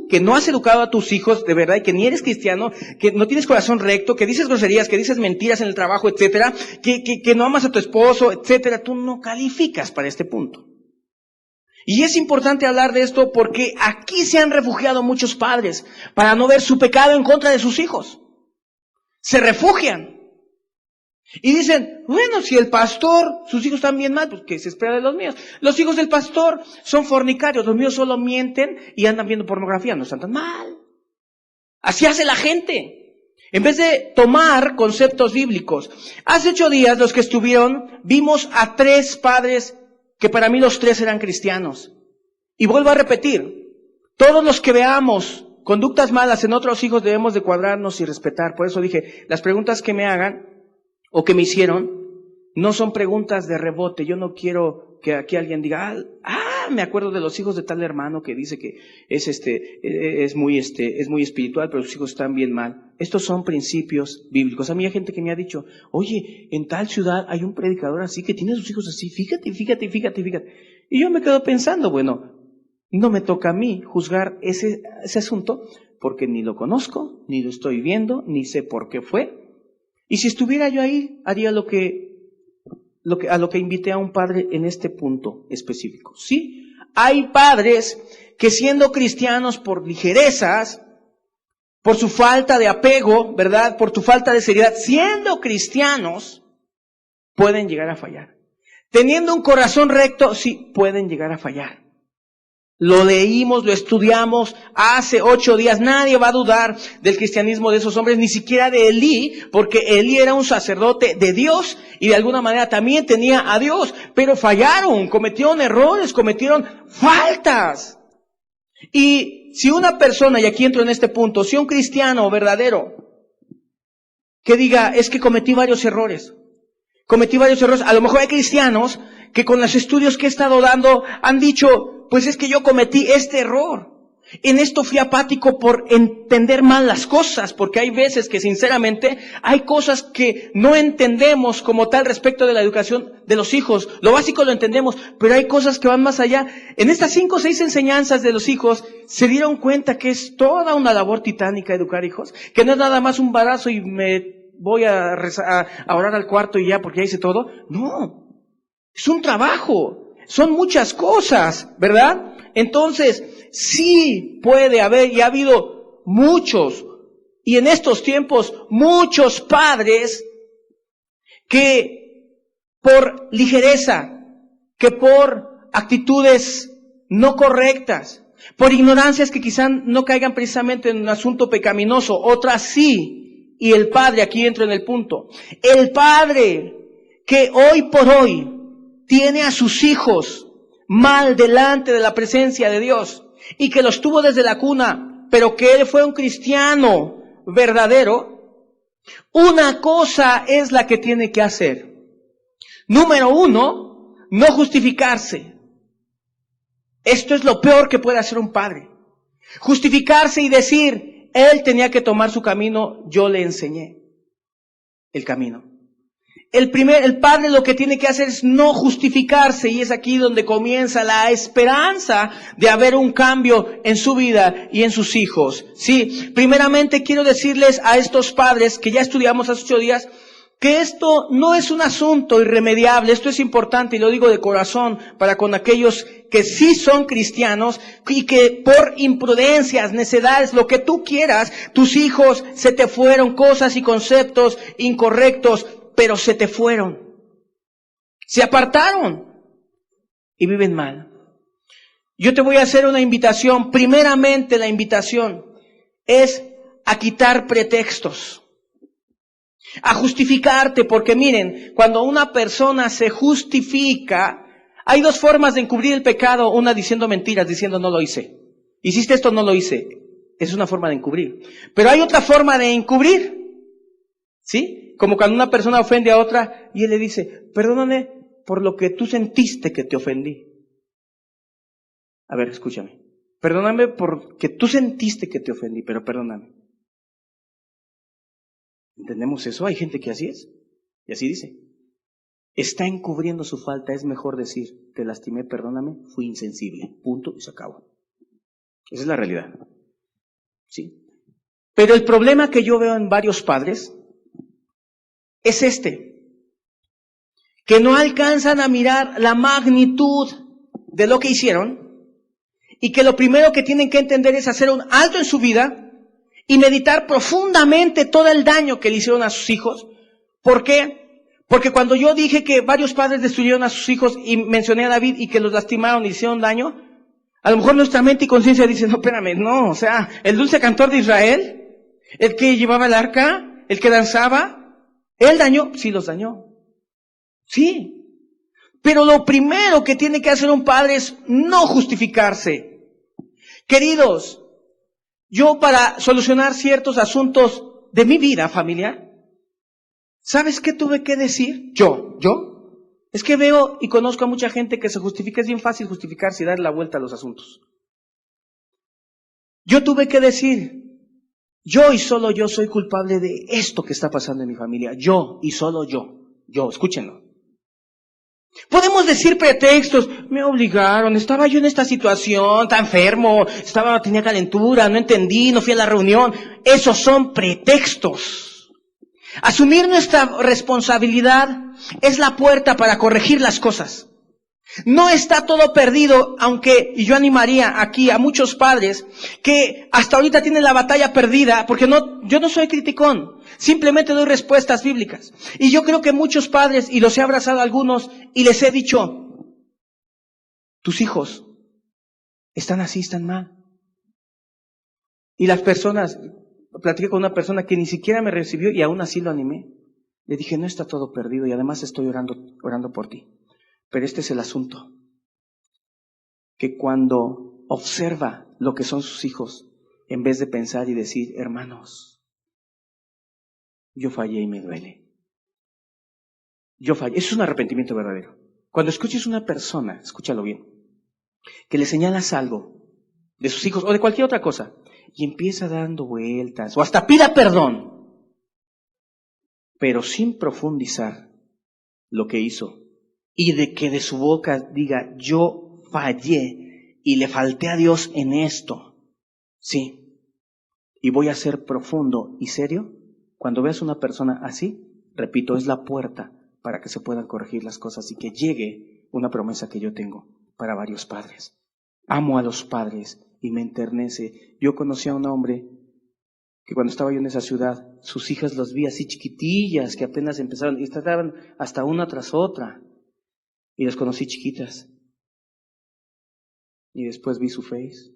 que no has educado a tus hijos de verdad y que ni eres cristiano, que no tienes corazón recto, que dices groserías, que dices mentiras en el trabajo, etcétera, que no amas a tu esposo, etcétera. Tú no calificas para este punto. Y es importante hablar de esto porque aquí se han refugiado muchos padres para no ver su pecado en contra de sus hijos. Se refugian. Y dicen, bueno, si el pastor, sus hijos están bien mal, pues ¿qué se espera de los míos? Los hijos del pastor son fornicarios, los míos solo mienten y andan viendo pornografía, no están tan mal. Así hace la gente. En vez de tomar conceptos bíblicos. Hace 8 días los que estuvieron, vimos a 3 padres que para mí los 3 eran cristianos. Y vuelvo a repetir, todos los que veamos conductas malas en otros hijos debemos de cuadrarnos y respetar. Por eso dije, las preguntas que me hagan o que me hicieron no son preguntas de rebote. Yo no quiero que aquí alguien diga, me acuerdo de los hijos de tal hermano que dice que es muy espiritual, pero sus hijos están bien mal. Estos son principios bíblicos. A mí hay gente que me ha dicho, oye, en tal ciudad hay un predicador así que tiene sus hijos así, fíjate. Y yo me quedo pensando, bueno, no me toca a mí juzgar ese asunto porque ni lo conozco, ni lo estoy viendo, ni sé por qué fue. Y si estuviera yo ahí, haría a lo que invité a un padre en este punto específico. Sí, hay padres que siendo cristianos por ligerezas, por su falta de apego, ¿verdad? Por tu falta de seriedad, siendo cristianos, pueden llegar a fallar. Teniendo un corazón recto, sí, pueden llegar a fallar. Lo leímos, lo estudiamos hace 8 días. Nadie va a dudar del cristianismo de esos hombres, ni siquiera de Elí, porque Elí era un sacerdote de Dios y de alguna manera también tenía a Dios, pero fallaron, cometieron errores, cometieron faltas. Y si una persona, y aquí entro en este punto, si un cristiano verdadero que diga, es que cometí varios errores, a lo mejor hay cristianos que con los estudios que he estado dando han dicho, pues es que yo cometí este error. En esto fui apático por entender mal las cosas, porque hay veces que sinceramente hay cosas que no entendemos como tal respecto de la educación de los hijos. Lo básico lo entendemos, pero hay cosas que van más allá. En estas 5 o 6 enseñanzas de los hijos se dieron cuenta que es toda una labor titánica educar hijos, que no es nada más un barazo y me voy a orar al cuarto y ya porque ya hice todo. No, es un trabajo, son muchas cosas, ¿verdad? Entonces, sí puede haber y ha habido muchos, y en estos tiempos muchos padres que por ligereza, que por actitudes no correctas, por ignorancias que quizás no caigan precisamente en un asunto pecaminoso, otras sí. Y el padre, aquí entro en el punto, el padre que hoy por hoy tiene a sus hijos mal delante de la presencia de Dios y que los tuvo desde la cuna, pero que él fue un cristiano verdadero, una cosa es la que tiene que hacer. Número 1, no justificarse. Esto es lo peor que puede hacer un padre. Justificarse y decir, él tenía que tomar su camino, yo le enseñé el camino. El padre lo que tiene que hacer es no justificarse, y es aquí donde comienza la esperanza de haber un cambio en su vida y en sus hijos. Sí, primeramente quiero decirles a estos padres que ya estudiamos hace 8 días que esto no es un asunto irremediable, esto es importante y lo digo de corazón para con aquellos que sí son cristianos y que por imprudencias, necedades, lo que tú quieras, tus hijos se te fueron, cosas y conceptos incorrectos, pero se te fueron, se apartaron y viven mal. Yo te voy a hacer una invitación. Primeramente, la invitación es a quitar pretextos, a justificarte, porque miren, cuando una persona se justifica, hay dos formas de encubrir el pecado. Una diciendo mentiras, diciendo no lo hice. Hiciste esto, no lo hice. Es una forma de encubrir. Pero hay otra forma de encubrir, ¿sí? Como cuando una persona ofende a otra y él le dice, perdóname por lo que tú sentiste que te ofendí. A ver, escúchame. Perdóname porque tú sentiste que te ofendí, pero perdóname. ¿Entendemos eso? Hay gente que así es. Y así dice. Está encubriendo su falta. Es mejor decir, te lastimé, perdóname, fui insensible. Punto y se acabó. Esa es la realidad. ¿Sí? Pero el problema que yo veo en varios padres es que no alcanzan a mirar la magnitud de lo que hicieron y que lo primero que tienen que entender es hacer un alto en su vida y meditar profundamente todo el daño que le hicieron a sus hijos. ¿Por qué? Porque cuando yo dije que varios padres destruyeron a sus hijos y mencioné a David y que los lastimaron y hicieron daño, a lo mejor nuestra mente y conciencia dicen, no, espérame, no, o sea, el dulce cantor de Israel, el que llevaba el arca, el que danzaba, él dañó, sí los dañó. Sí. Pero lo primero que tiene que hacer un padre es no justificarse. Queridos, yo para solucionar ciertos asuntos de mi vida familiar, ¿sabes qué tuve que decir? Yo. Es que veo y conozco a mucha gente que se justifica, es bien fácil justificarse y darle la vuelta a los asuntos. Yo tuve que decir, yo y solo yo soy culpable de esto que está pasando en mi familia. Yo y solo yo, escúchenlo. Podemos decir pretextos, me obligaron, estaba yo en esta situación, estaba enfermo, tenía calentura, no entendí, no fui a la reunión. Esos son pretextos. Asumir nuestra responsabilidad es la puerta para corregir las cosas. No está todo perdido, aunque yo animaría aquí a muchos padres que hasta ahorita tienen la batalla perdida, porque yo no soy criticón, simplemente doy respuestas bíblicas. Y yo creo que muchos padres, y los he abrazado a algunos, y les he dicho, tus hijos están así, están mal. Y las personas, platiqué con una persona que ni siquiera me recibió y aún así lo animé. Le dije, no está todo perdido y además estoy orando por ti. Pero este es el asunto, que cuando observa lo que son sus hijos, en vez de pensar y decir, hermanos, yo fallé y me duele. Yo fallé. Eso es un arrepentimiento verdadero. Cuando escuches una persona, escúchalo bien, que le señalas algo de sus hijos o de cualquier otra cosa, y empieza dando vueltas, o hasta pida perdón, pero sin profundizar lo que hizo, y de que de su boca diga, yo fallé y le falté a Dios en esto. Sí. Y voy a ser profundo y serio. Cuando veas una persona así, repito, es la puerta para que se puedan corregir las cosas y que llegue una promesa que yo tengo para varios padres. Amo a los padres y me enternece. Yo conocí a un hombre que cuando estaba yo en esa ciudad, sus hijas los vi así chiquitillas, que apenas empezaron, y estaban hasta una tras otra. Y las conocí chiquitas. Y después vi su face.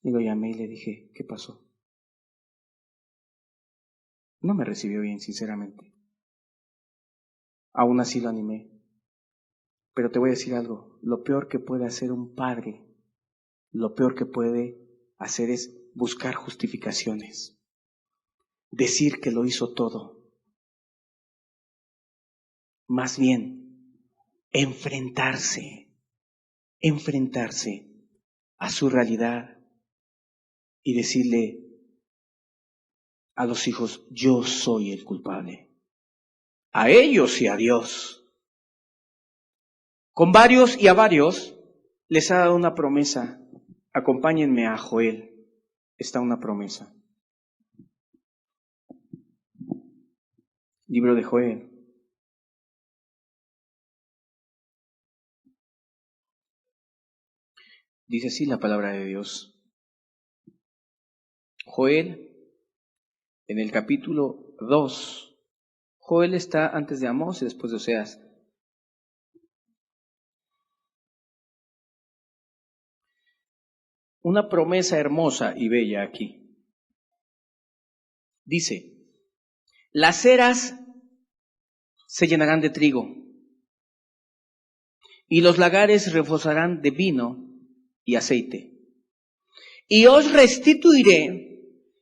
Y lo llamé y le dije, ¿qué pasó? No me recibió bien, sinceramente. Aún así lo animé. Pero te voy a decir algo. Lo peor que puede hacer un padre, lo peor que puede hacer es buscar justificaciones. Decir que lo hizo todo. Más bien, enfrentarse a su realidad y decirle a los hijos, yo soy el culpable. A ellos y a Dios. Con varios y a varios les ha dado una promesa. Acompáñenme a Joel. Está una promesa. Libro de Joel. Dice así la palabra de Dios. Joel, en el capítulo 2. Joel está antes de Amós y después de Oseas. Una promesa hermosa y bella aquí. Dice: las eras se llenarán de trigo, y los lagares rebosarán de vino y aceite. Y os restituiré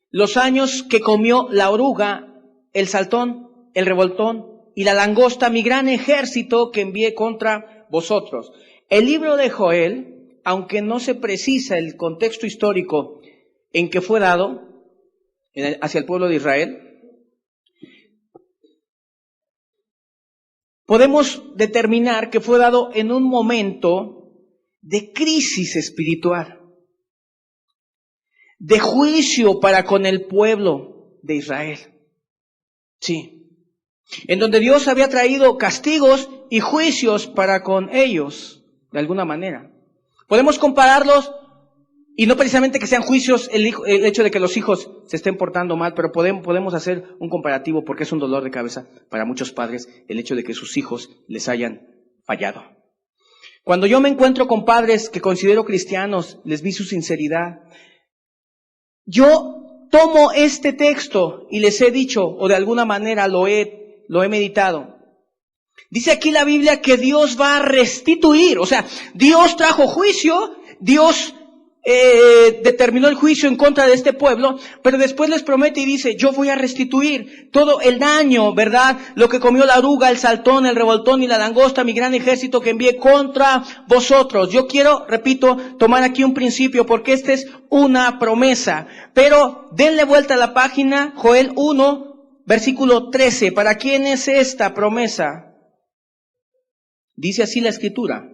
los años que comió la oruga, el saltón, el revoltón y la langosta, mi gran ejército que envié contra vosotros. El libro de Joel, aunque no se precisa el contexto histórico en que fue dado hacia el pueblo de Israel, podemos determinar que fue dado en un momento de crisis espiritual, de juicio para con el pueblo de Israel. Sí. En donde Dios había traído castigos y juicios para con ellos, de alguna manera. Podemos compararlos, y no precisamente que sean juicios el hecho de que los hijos se estén portando mal, pero podemos hacer un comparativo, porque es un dolor de cabeza para muchos padres el hecho de que sus hijos les hayan fallado. Cuando yo me encuentro con padres que considero cristianos, les vi su sinceridad. Yo tomo este texto y les he dicho, o de alguna manera lo he meditado. Dice aquí la Biblia que Dios va a restituir, o sea, Dios trajo juicio, Dios determinó el juicio en contra de este pueblo, pero después les promete y dice: yo voy a restituir todo el daño, ¿verdad? Lo que comió la oruga, el saltón, el revoltón y la langosta, mi gran ejército que envié contra vosotros. Yo quiero, repito, tomar aquí un principio, porque esta es una promesa. Pero denle vuelta a la página, Joel 1, versículo 13. ¿Para quién es esta promesa? Dice así la Escritura: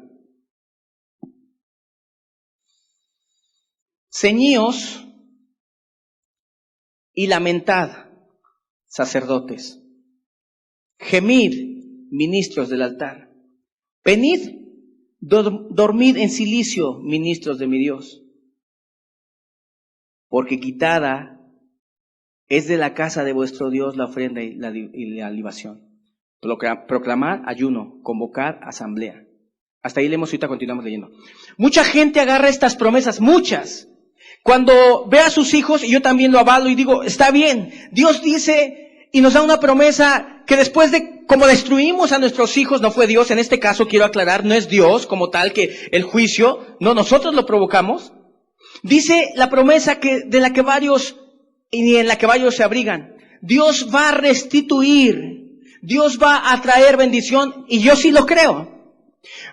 ceñíos y lamentad, sacerdotes. Gemid, ministros del altar. Venid, dormid en silicio, ministros de mi Dios. Porque quitada es de la casa de vuestro Dios la ofrenda y la libación. Proclamar ayuno, convocar asamblea. Hasta ahí leemos, ahorita continuamos leyendo. Mucha gente agarra estas promesas, muchas. Cuando ve a sus hijos, y yo también lo avalo y digo, está bien, Dios dice y nos da una promesa que después de como destruimos a nuestros hijos, no fue Dios, en este caso quiero aclarar, no es Dios como tal que el juicio, no, nosotros lo provocamos. Dice la promesa en la que varios se abrigan. Dios va a restituir, Dios va a traer bendición, y yo sí lo creo.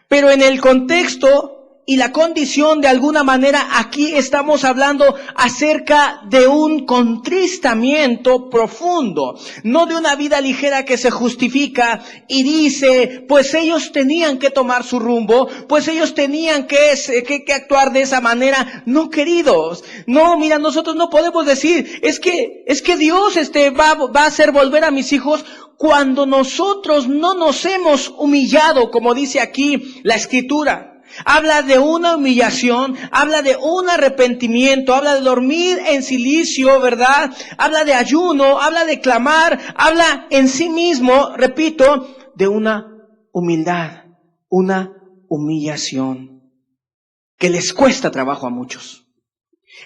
Pero en el contexto y la condición, de alguna manera, aquí estamos hablando acerca de un contristamiento profundo, no de una vida ligera que se justifica y dice, pues ellos tenían que tomar su rumbo, pues ellos tenían que actuar de esa manera. No, queridos, no, mira, nosotros no podemos decir, es que Dios va a hacer volver a mis hijos cuando nosotros no nos hemos humillado, como dice aquí la Escritura. Habla de una humillación, habla de un arrepentimiento, habla de dormir en silicio, ¿verdad? Habla de ayuno, habla de clamar, habla en sí mismo, repito, de una humildad, una humillación que les cuesta trabajo a muchos.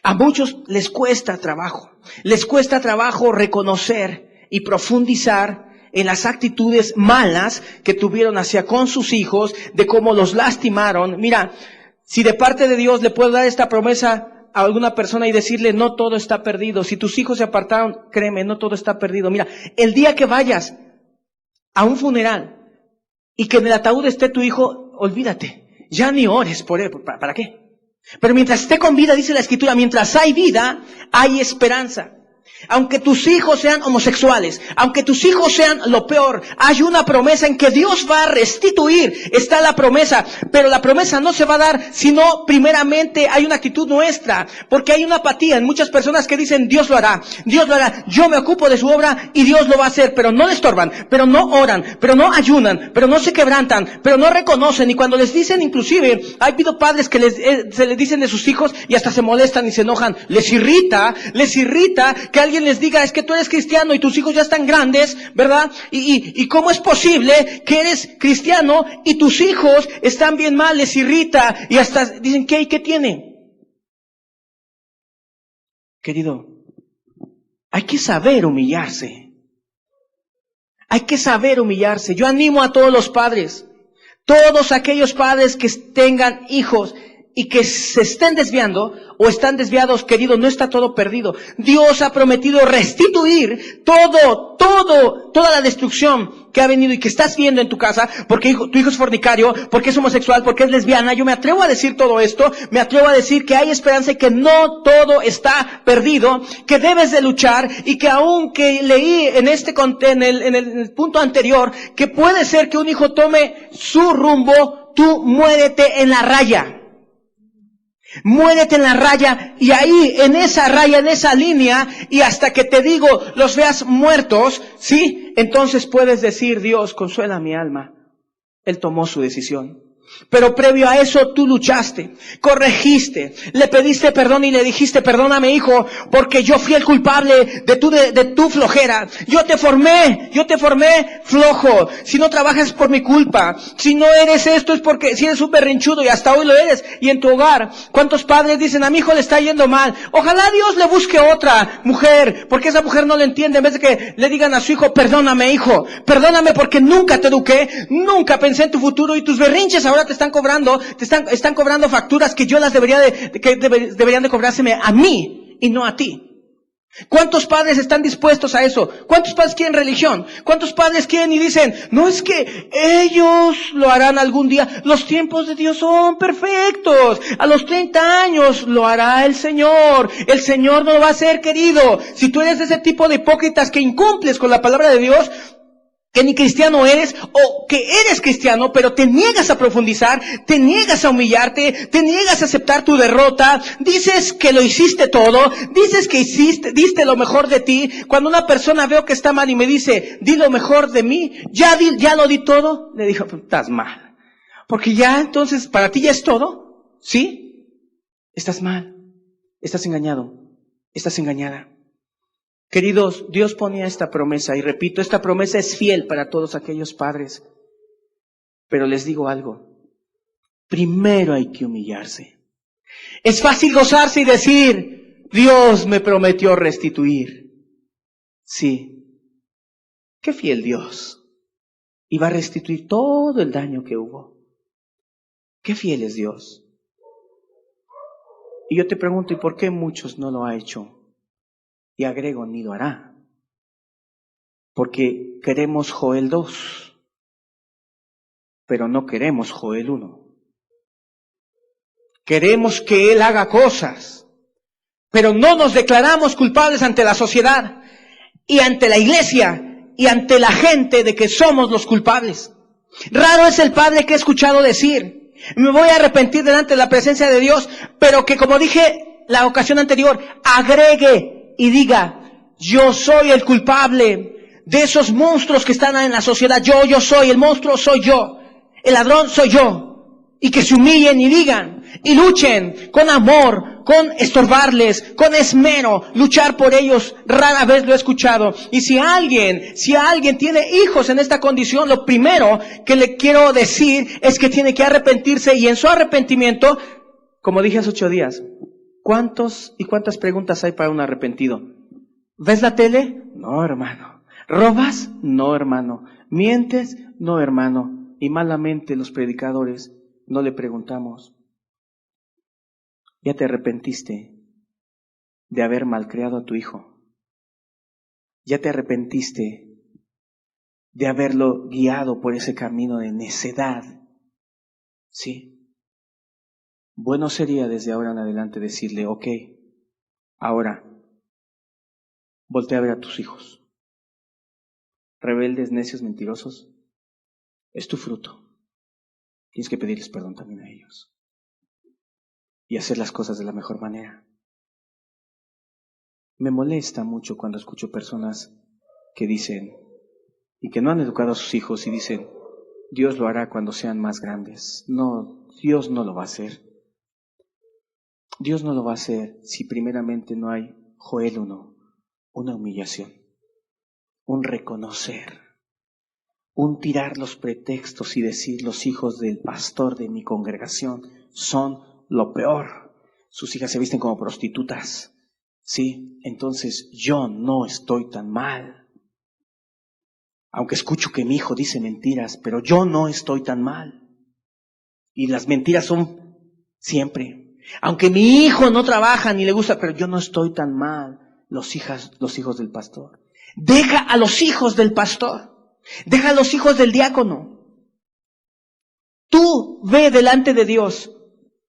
A muchos les cuesta trabajo reconocer y profundizar en las actitudes malas que tuvieron hacia con sus hijos, de cómo los lastimaron. Mira, si de parte de Dios le puedo dar esta promesa a alguna persona y decirle, no todo está perdido. Si tus hijos se apartaron, créeme, no todo está perdido. Mira, el día que vayas a un funeral y que en el ataúd esté tu hijo, olvídate, ya ni ores por él. ¿Para qué? Pero mientras esté con vida, dice la Escritura, mientras hay vida, hay esperanza. Aunque tus hijos sean homosexuales, aunque tus hijos sean lo peor, hay una promesa en que Dios va a restituir. Está la promesa, pero la promesa no se va a dar sino primeramente hay una actitud nuestra, porque hay una apatía en muchas personas que dicen Dios lo hará, yo me ocupo de su obra y Dios lo va a hacer, pero no le estorban, pero no oran, pero no ayunan, pero no se quebrantan, pero no reconocen. Y cuando les dicen, inclusive, ha habido padres que se les dicen de sus hijos y hasta se molestan y se enojan, les irrita que alguien les diga, es que tú eres cristiano y tus hijos ya están grandes, ¿verdad? Y ¿cómo es posible que eres cristiano y tus hijos están bien mal? Les irrita y hasta dicen, ¿qué tiene? Querido, hay que saber humillarse. Hay que saber humillarse. Yo animo a todos los padres, todos aquellos padres que tengan hijos y que se estén desviando o están desviados, querido, no está todo perdido. Dios ha prometido restituir toda la destrucción que ha venido y que estás viendo en tu casa, porque tu hijo es fornicario, porque es homosexual, porque es lesbiana. Yo me atrevo a decir todo esto, me atrevo a decir que hay esperanza y que no todo está perdido, que debes de luchar y que aunque leí en el punto anterior, que puede ser que un hijo tome su rumbo, tú muérete en la raya. Muérete en la raya y ahí, en esa raya, en esa línea, y hasta que te digo, los veas muertos, ¿sí? Entonces puedes decir, Dios, consuela mi alma. Él tomó su decisión. Pero previo a eso tú luchaste, corregiste, le pediste perdón y le dijiste, perdóname hijo, porque yo fui el culpable de tu flojera. Yo te formé flojo. Si no trabajas es por mi culpa. Si no eres esto es porque si eres un berrinchudo y hasta hoy lo eres. Y en tu hogar, ¿cuántos padres dicen, a mi hijo le está yendo mal? Ojalá Dios le busque otra mujer, porque esa mujer no lo entiende. En vez de que le digan a su hijo, perdóname hijo, perdóname porque nunca te eduqué, nunca pensé en tu futuro y tus berrinches ahora te están cobrando facturas que yo deberían de cobrárseme a mí y no a ti. ¿Cuántos padres están dispuestos a eso? ¿Cuántos padres quieren religión? ¿Cuántos padres quieren y dicen, no es que ellos lo harán algún día? Los tiempos de Dios son perfectos. A los 30 años lo hará el Señor. El Señor no lo va a hacer, querido. Si tú eres de ese tipo de hipócritas que incumples con la palabra de Dios, que ni cristiano eres, o que eres cristiano, pero te niegas a profundizar, te niegas a humillarte, te niegas a aceptar tu derrota, dices que lo hiciste todo, dices que diste lo mejor de ti. Cuando una persona veo que está mal y me dice, di lo mejor de mí, ya lo di todo, le digo, estás mal. Porque ya entonces, para ti ya es todo, ¿sí? Estás mal, estás engañado, estás engañada. Queridos, Dios ponía esta promesa, y repito, esta promesa es fiel para todos aquellos padres. Pero les digo algo, primero hay que humillarse. Es fácil gozarse y decir, Dios me prometió restituir. Sí, qué fiel Dios. Y va a restituir todo el daño que hubo. Qué fiel es Dios. Y yo te pregunto, ¿y por qué muchos no lo ha hecho? Y agrego, ni lo hará. Porque queremos Joel 2, pero no queremos Joel 1. Queremos que Él haga cosas, pero no nos declaramos culpables ante la sociedad y ante la iglesia y ante la gente de que somos los culpables. Raro es el padre que he escuchado decir, me voy a arrepentir delante de la presencia de Dios, pero que, como dije la ocasión anterior, agregue y diga, yo soy el culpable de esos monstruos que están en la sociedad. Yo soy, el monstruo soy yo, el ladrón soy yo. Y que se humillen y digan, y luchen con amor, con estorbarles, con esmero, luchar por ellos. Rara vez lo he escuchado. Y si alguien tiene hijos en esta condición, lo primero que le quiero decir es que tiene que arrepentirse, y en su arrepentimiento, como dije hace 8 días, ¿cuántas preguntas hay para un arrepentido? ¿Ves la tele? No, hermano. ¿Robas? No, hermano. ¿Mientes? No, hermano. Y malamente los predicadores no le preguntamos, ¿ya te arrepentiste de haber malcriado a tu hijo? ¿Ya te arrepentiste de haberlo guiado por ese camino de necedad? Sí. Bueno sería desde ahora en adelante decirle, ok, ahora voltea a ver a tus hijos. Rebeldes, necios, mentirosos. Es tu fruto. Tienes que pedirles perdón también a ellos. Y hacer las cosas de la mejor manera. Me molesta mucho cuando escucho personas que dicen, y que no han educado a sus hijos y dicen, Dios lo hará cuando sean más grandes. No, Dios no lo va a hacer. Dios no lo va a hacer si primeramente no hay, Joel 1, una humillación, un reconocer, un tirar los pretextos y decir los hijos del pastor de mi congregación son lo peor. Sus hijas se visten como prostitutas. Sí, entonces yo no estoy tan mal. Aunque escucho que mi hijo dice mentiras, pero yo no estoy tan mal. Y las mentiras son siempre. Aunque mi hijo no trabaja ni le gusta, pero yo no estoy tan mal. Los hijos del pastor. Deja a los hijos del pastor. Deja a los hijos del diácono. Tú ve delante de Dios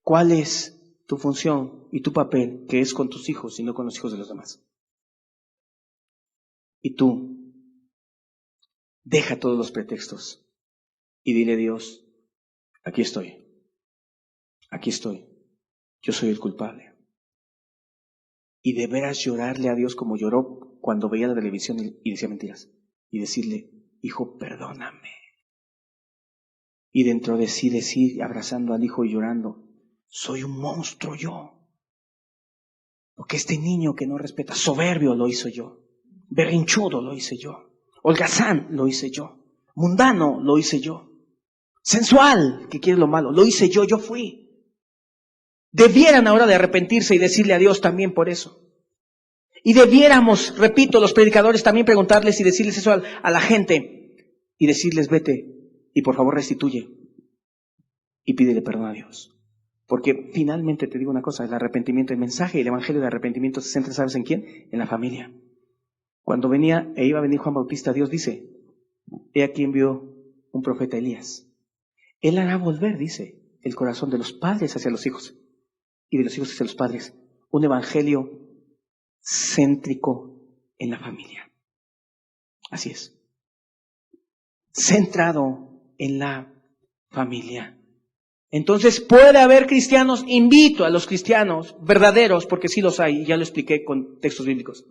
cuál es tu función y tu papel, que es con tus hijos y no con los hijos de los demás. Y tú deja todos los pretextos y dile a Dios, aquí estoy, yo soy el culpable. Y de veras llorarle a Dios como lloró cuando veía la televisión y decía mentiras. Y decirle, hijo, perdóname. Y dentro de sí decir, abrazando al hijo y llorando, soy un monstruo yo. Porque este niño que no respeta, soberbio lo hizo yo. Berrinchudo lo hice yo. Holgazán lo hice yo. Mundano lo hice yo. Sensual, que quiere lo malo, lo hice yo fui. Debieran ahora de arrepentirse y decirle a Dios también por eso. Y debiéramos, repito, los predicadores también preguntarles y decirles eso a la gente. Y decirles, vete y por favor restituye. Y pídele perdón a Dios. Porque finalmente te digo una cosa, el arrepentimiento, el mensaje y el evangelio de arrepentimiento se centra, ¿sabes en quién? En la familia. Cuando venía e iba a venir Juan Bautista, Dios dice, he aquí envió un profeta Elías. Él hará volver, dice, el corazón de los padres hacia los hijos y de los hijos hacia los padres. Un evangelio céntrico en la familia. Así es. Centrado en la familia. Entonces puede haber cristianos, invito a los cristianos verdaderos, porque sí los hay, y ya lo expliqué con textos bíblicos,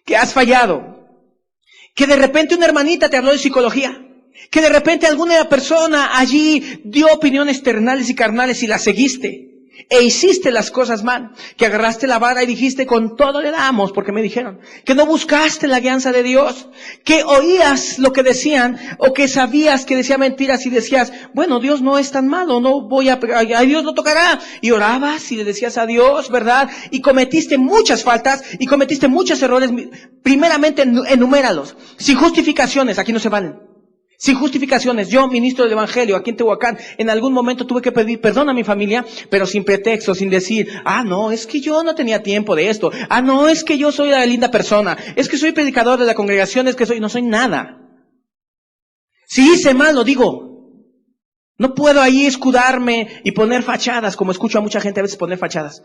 que has fallado, que de repente una hermanita te habló de psicología, que de repente alguna persona allí dio opiniones terrenales y carnales y las seguiste, e hiciste las cosas mal, que agarraste la vara y dijiste con todo le damos, porque me dijeron, que no buscaste la guianza de Dios, que oías lo que decían, o que sabías que decía mentiras y decías, bueno, Dios no es tan malo, no voy a Dios no tocará, y orabas y le decías a Dios, ¿verdad? Y cometiste muchas faltas, y cometiste muchos errores, primeramente enuméralos, sin justificaciones, aquí no se valen. Sin justificaciones. Yo, ministro del Evangelio, aquí en Tehuacán, en algún momento tuve que pedir perdón a mi familia, pero sin pretexto, sin decir, no, es que yo no tenía tiempo de esto. No, es que yo soy la linda persona. Es que soy predicador de la congregación, es que no soy nada. Si hice mal, lo digo. No puedo ahí escudarme y poner fachadas, como escucho a mucha gente a veces poner fachadas.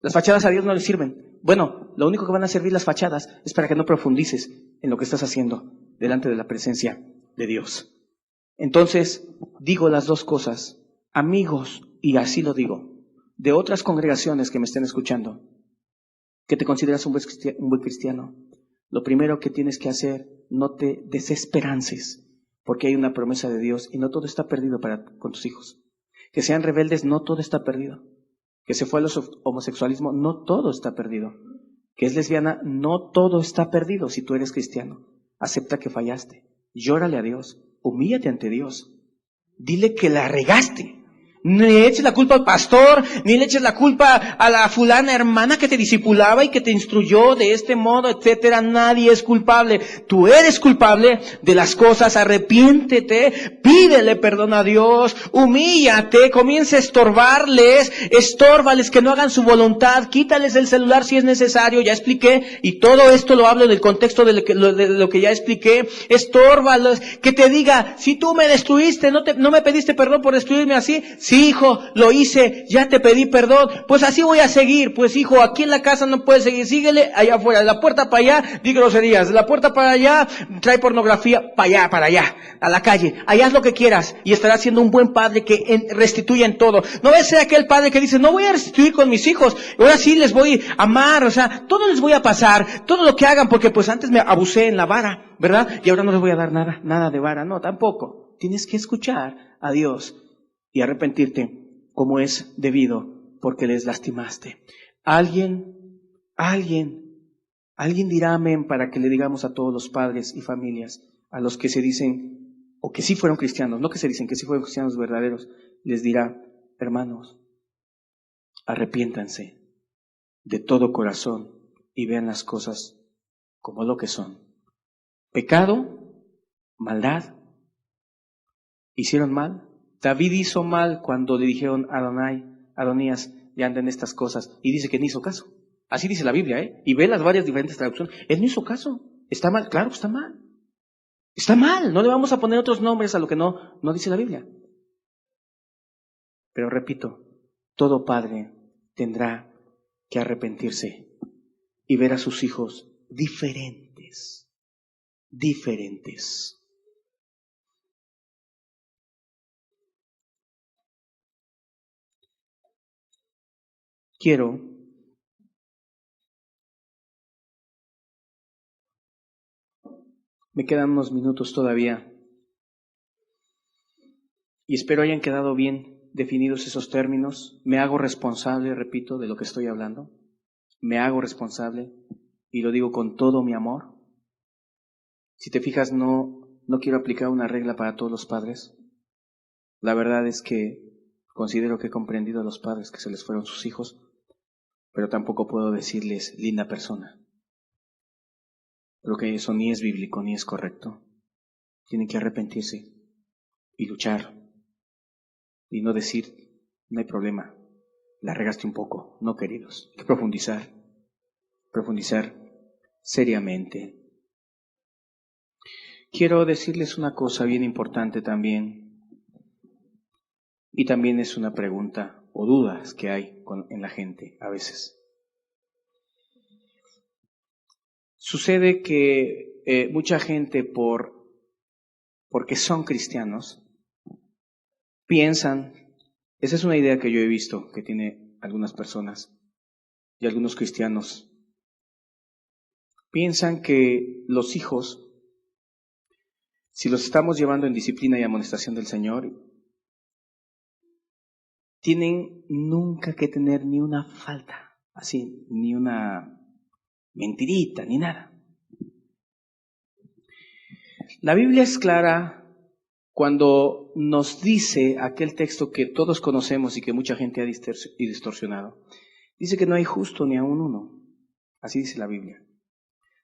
Las fachadas a Dios no le sirven. Bueno, lo único que van a servir las fachadas es para que no profundices en lo que estás haciendo delante de la presencia de Dios. Entonces, digo las dos cosas, amigos, y así lo digo, de otras congregaciones que me estén escuchando, que te consideras un buen cristiano, lo primero que tienes que hacer, no te desesperances, porque hay una promesa de Dios y no todo está perdido con tus hijos. Que sean rebeldes, no todo está perdido. Que se fue al homosexualismo, no todo está perdido. Que es lesbiana, no todo está perdido si tú eres cristiano. Acepta que fallaste. Llórale a Dios, humíllate ante Dios, dile que la regaste, ni le eches la culpa al pastor, ni le eches la culpa a la fulana hermana que te discipulaba y que te instruyó de este modo, etcétera. Nadie es culpable, tú eres culpable de las cosas, arrepiéntete, pídele perdón a Dios, humíllate, comienza a estórbales que no hagan su voluntad, quítales el celular si es necesario, ya expliqué, y todo esto lo hablo del contexto de lo que ya expliqué, estórbalos, que te diga, si tú me destruiste, no me pediste perdón por destruirme así, si Sí, hijo, lo hice, ya te pedí perdón, pues así voy a seguir. Pues hijo, aquí en la casa no puedes seguir, síguele allá afuera, de la puerta para allá, di groserías, de la puerta para allá, trae pornografía, para allá, a la calle, allá haz lo que quieras y estarás siendo un buen padre que restituya en todo. No va a ser aquel padre que dice, no voy a restituir con mis hijos, ahora sí les voy a amar, o sea, todo les voy a pasar, todo lo que hagan, porque pues antes me abusé en la vara, ¿verdad? Y ahora no les voy a dar nada de vara, no, tampoco. Tienes que escuchar a Dios y arrepentirte como es debido, porque les lastimaste. Alguien dirá amén para que le digamos a todos los padres y familias, a los que se dicen, o que sí fueron cristianos, no que se dicen que sí fueron cristianos verdaderos, les dirá, hermanos, arrepiéntanse de todo corazón y vean las cosas como lo que son. Pecado, maldad, hicieron mal. David hizo mal cuando le dijeron a Adonías, ya anda en estas cosas, y dice que no hizo caso. Así dice la Biblia, y ve las varias diferentes traducciones. Él no hizo caso. ¿Está mal? Claro que está mal. Está mal. No le vamos a poner otros nombres a lo que no dice la Biblia. Pero repito, todo padre tendrá que arrepentirse y ver a sus hijos diferentes. Me quedan unos minutos todavía y espero hayan quedado bien definidos esos términos. Me hago responsable, repito, de lo que estoy hablando. Me hago responsable y lo digo con todo mi amor. Si te fijas, no quiero aplicar una regla para todos los padres. La verdad es que considero que he comprendido a los padres que se les fueron sus hijos, pero tampoco puedo decirles linda persona. Creo que eso ni es bíblico ni es correcto. Tienen que arrepentirse y luchar y no decir, no hay problema, la regaste un poco. No, queridos, hay que profundizar seriamente. Quiero decirles una cosa bien importante también, y también es una pregunta o dudas que hay en la gente a veces. Sucede que mucha gente porque son cristianos piensan, esa es una idea que yo he visto que tiene algunas personas y algunos cristianos, piensan que los hijos, si los estamos llevando en disciplina y amonestación del Señor, tienen nunca que tener ni una falta, así, ni una mentirita, ni nada. La Biblia es clara cuando nos dice aquel texto que todos conocemos y que mucha gente ha distorsionado. Dice que no hay justo ni aun uno. Así dice la Biblia.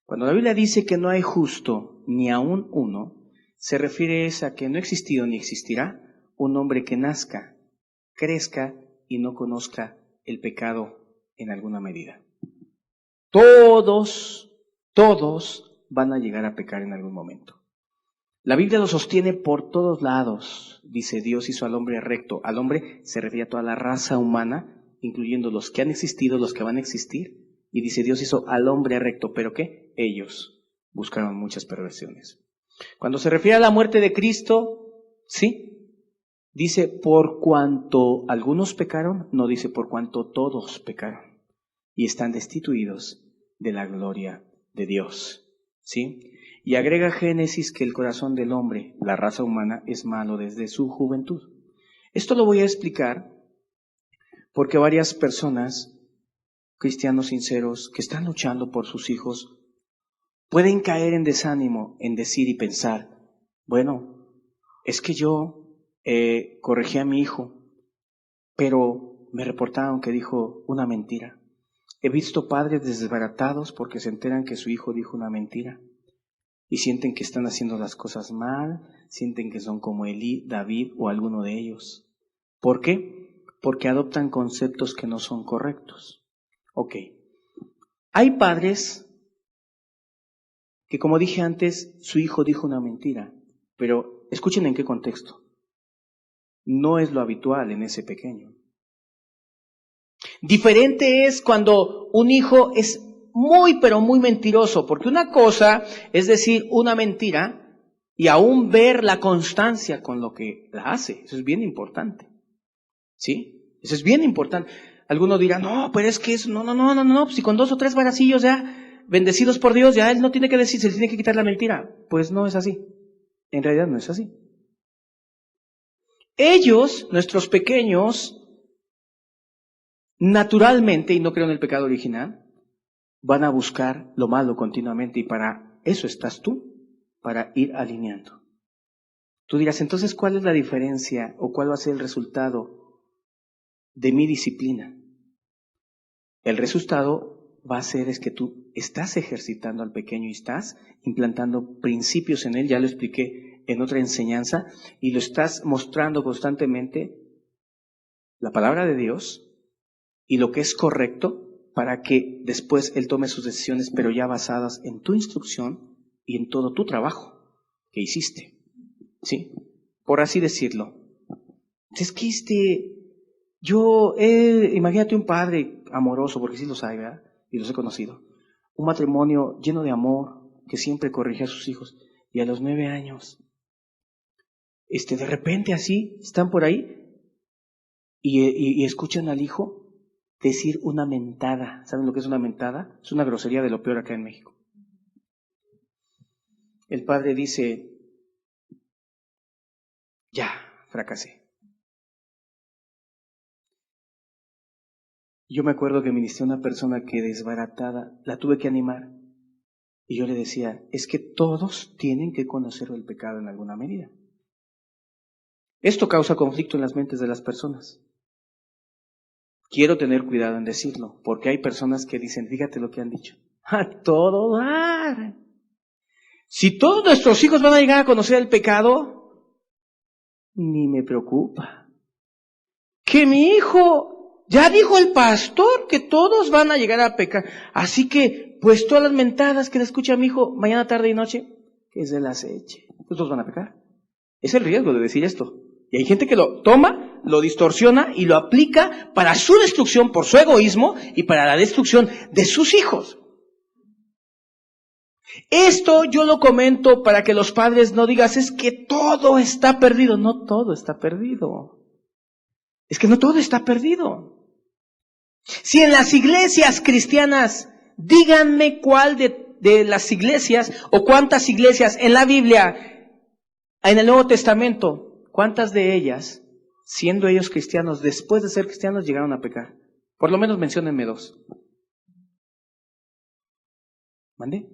Cuando la Biblia dice que no hay justo ni aun uno, se refiere a que no ha existido ni existirá un hombre que nazca, crezca y no conozca el pecado en alguna medida. Todos van a llegar a pecar en algún momento. La Biblia lo sostiene por todos lados. Dice, Dios hizo al hombre recto. Al hombre se refiere a toda la raza humana, incluyendo los que han existido, los que van a existir. Y dice, Dios hizo al hombre recto. ¿Pero qué? Ellos buscaron muchas perversiones. Cuando se refiere a la muerte de Cristo, ¿sí? Dice, por cuanto algunos pecaron, no dice por cuanto todos pecaron. Y están destituidos de la gloria de Dios, ¿sí? Y agrega Génesis que el corazón del hombre, la raza humana, es malo desde su juventud. Esto lo voy a explicar porque varias personas, cristianos sinceros, que están luchando por sus hijos, pueden caer en desánimo en decir y pensar, bueno, es que yo corregí a mi hijo, pero me reportaron que dijo una mentira. He visto padres desbaratados porque se enteran que su hijo dijo una mentira. Y sienten que están haciendo las cosas mal, sienten que son como Elí, David o alguno de ellos. ¿Por qué? Porque adoptan conceptos que no son correctos. Ok. Hay padres que, como dije antes, su hijo dijo una mentira, pero escuchen en qué contexto. no es lo habitual en ese pequeño. Diferente es cuando un hijo es muy, pero muy mentiroso, porque una cosa es decir una mentira y aún ver la constancia con lo que la hace. Eso es bien importante. ¿Sí? Eso es bien importante. Algunos dirán, no, pero es que eso, no, si con 2 o 3 varacillos ya, bendecidos por Dios, ya él no tiene que decir, se le tiene que quitar la mentira. Pues no es así. En realidad no es así. Ellos, nuestros pequeños, naturalmente, y no creo en el pecado original, van a buscar lo malo continuamente y para eso estás tú, para ir alineando. Tú dirás, entonces, ¿cuál es la diferencia o cuál va a ser el resultado de mi disciplina? El resultado va a ser es que tú estás ejercitando al pequeño y estás implantando principios en él, ya lo expliqué en otra enseñanza, y lo estás mostrando constantemente la palabra de Dios y lo que es correcto para que después él tome sus decisiones, pero ya basadas en tu instrucción y en todo tu trabajo que hiciste. ¿Sí? Por así decirlo. Es que imagínate un padre amoroso, porque sí los hay, ¿verdad? Y los he conocido. Un matrimonio lleno de amor, que siempre corrige a sus hijos. Y a los 9 años, de repente así, están por ahí y escuchan al hijo decir una mentada. ¿Saben lo que es una mentada? Es una grosería de lo peor acá en México. El padre dice, ya, fracasé. Yo me acuerdo que ministré a una persona que desbaratada, la tuve que animar. Y yo le decía, es que todos tienen que conocer el pecado en alguna medida. Esto causa conflicto en las mentes de las personas. Quiero tener cuidado en decirlo, porque hay personas que dicen, fíjate lo que han dicho, a todo dar. Si todos nuestros hijos van a llegar a conocer el pecado, ni me preocupa. Que mi hijo, ya dijo el pastor que todos van a llegar a pecar. Así que, pues todas las mentadas que le escucha a mi hijo mañana, tarde y noche, que se las eche. Pues todos van a pecar. Es el riesgo de decir esto. Y hay gente que lo toma, lo distorsiona y lo aplica para su destrucción por su egoísmo y para la destrucción de sus hijos. Esto yo lo comento para que los padres no digas, es que todo está perdido. No todo está perdido. Es que no todo está perdido. Si en las iglesias cristianas, díganme cuál de las iglesias o cuántas iglesias en la Biblia, en el Nuevo Testamento, cuántas de ellas, siendo ellos cristianos, después de ser cristianos, llegaron a pecar. Por lo menos menciónenme 2. ¿Mande?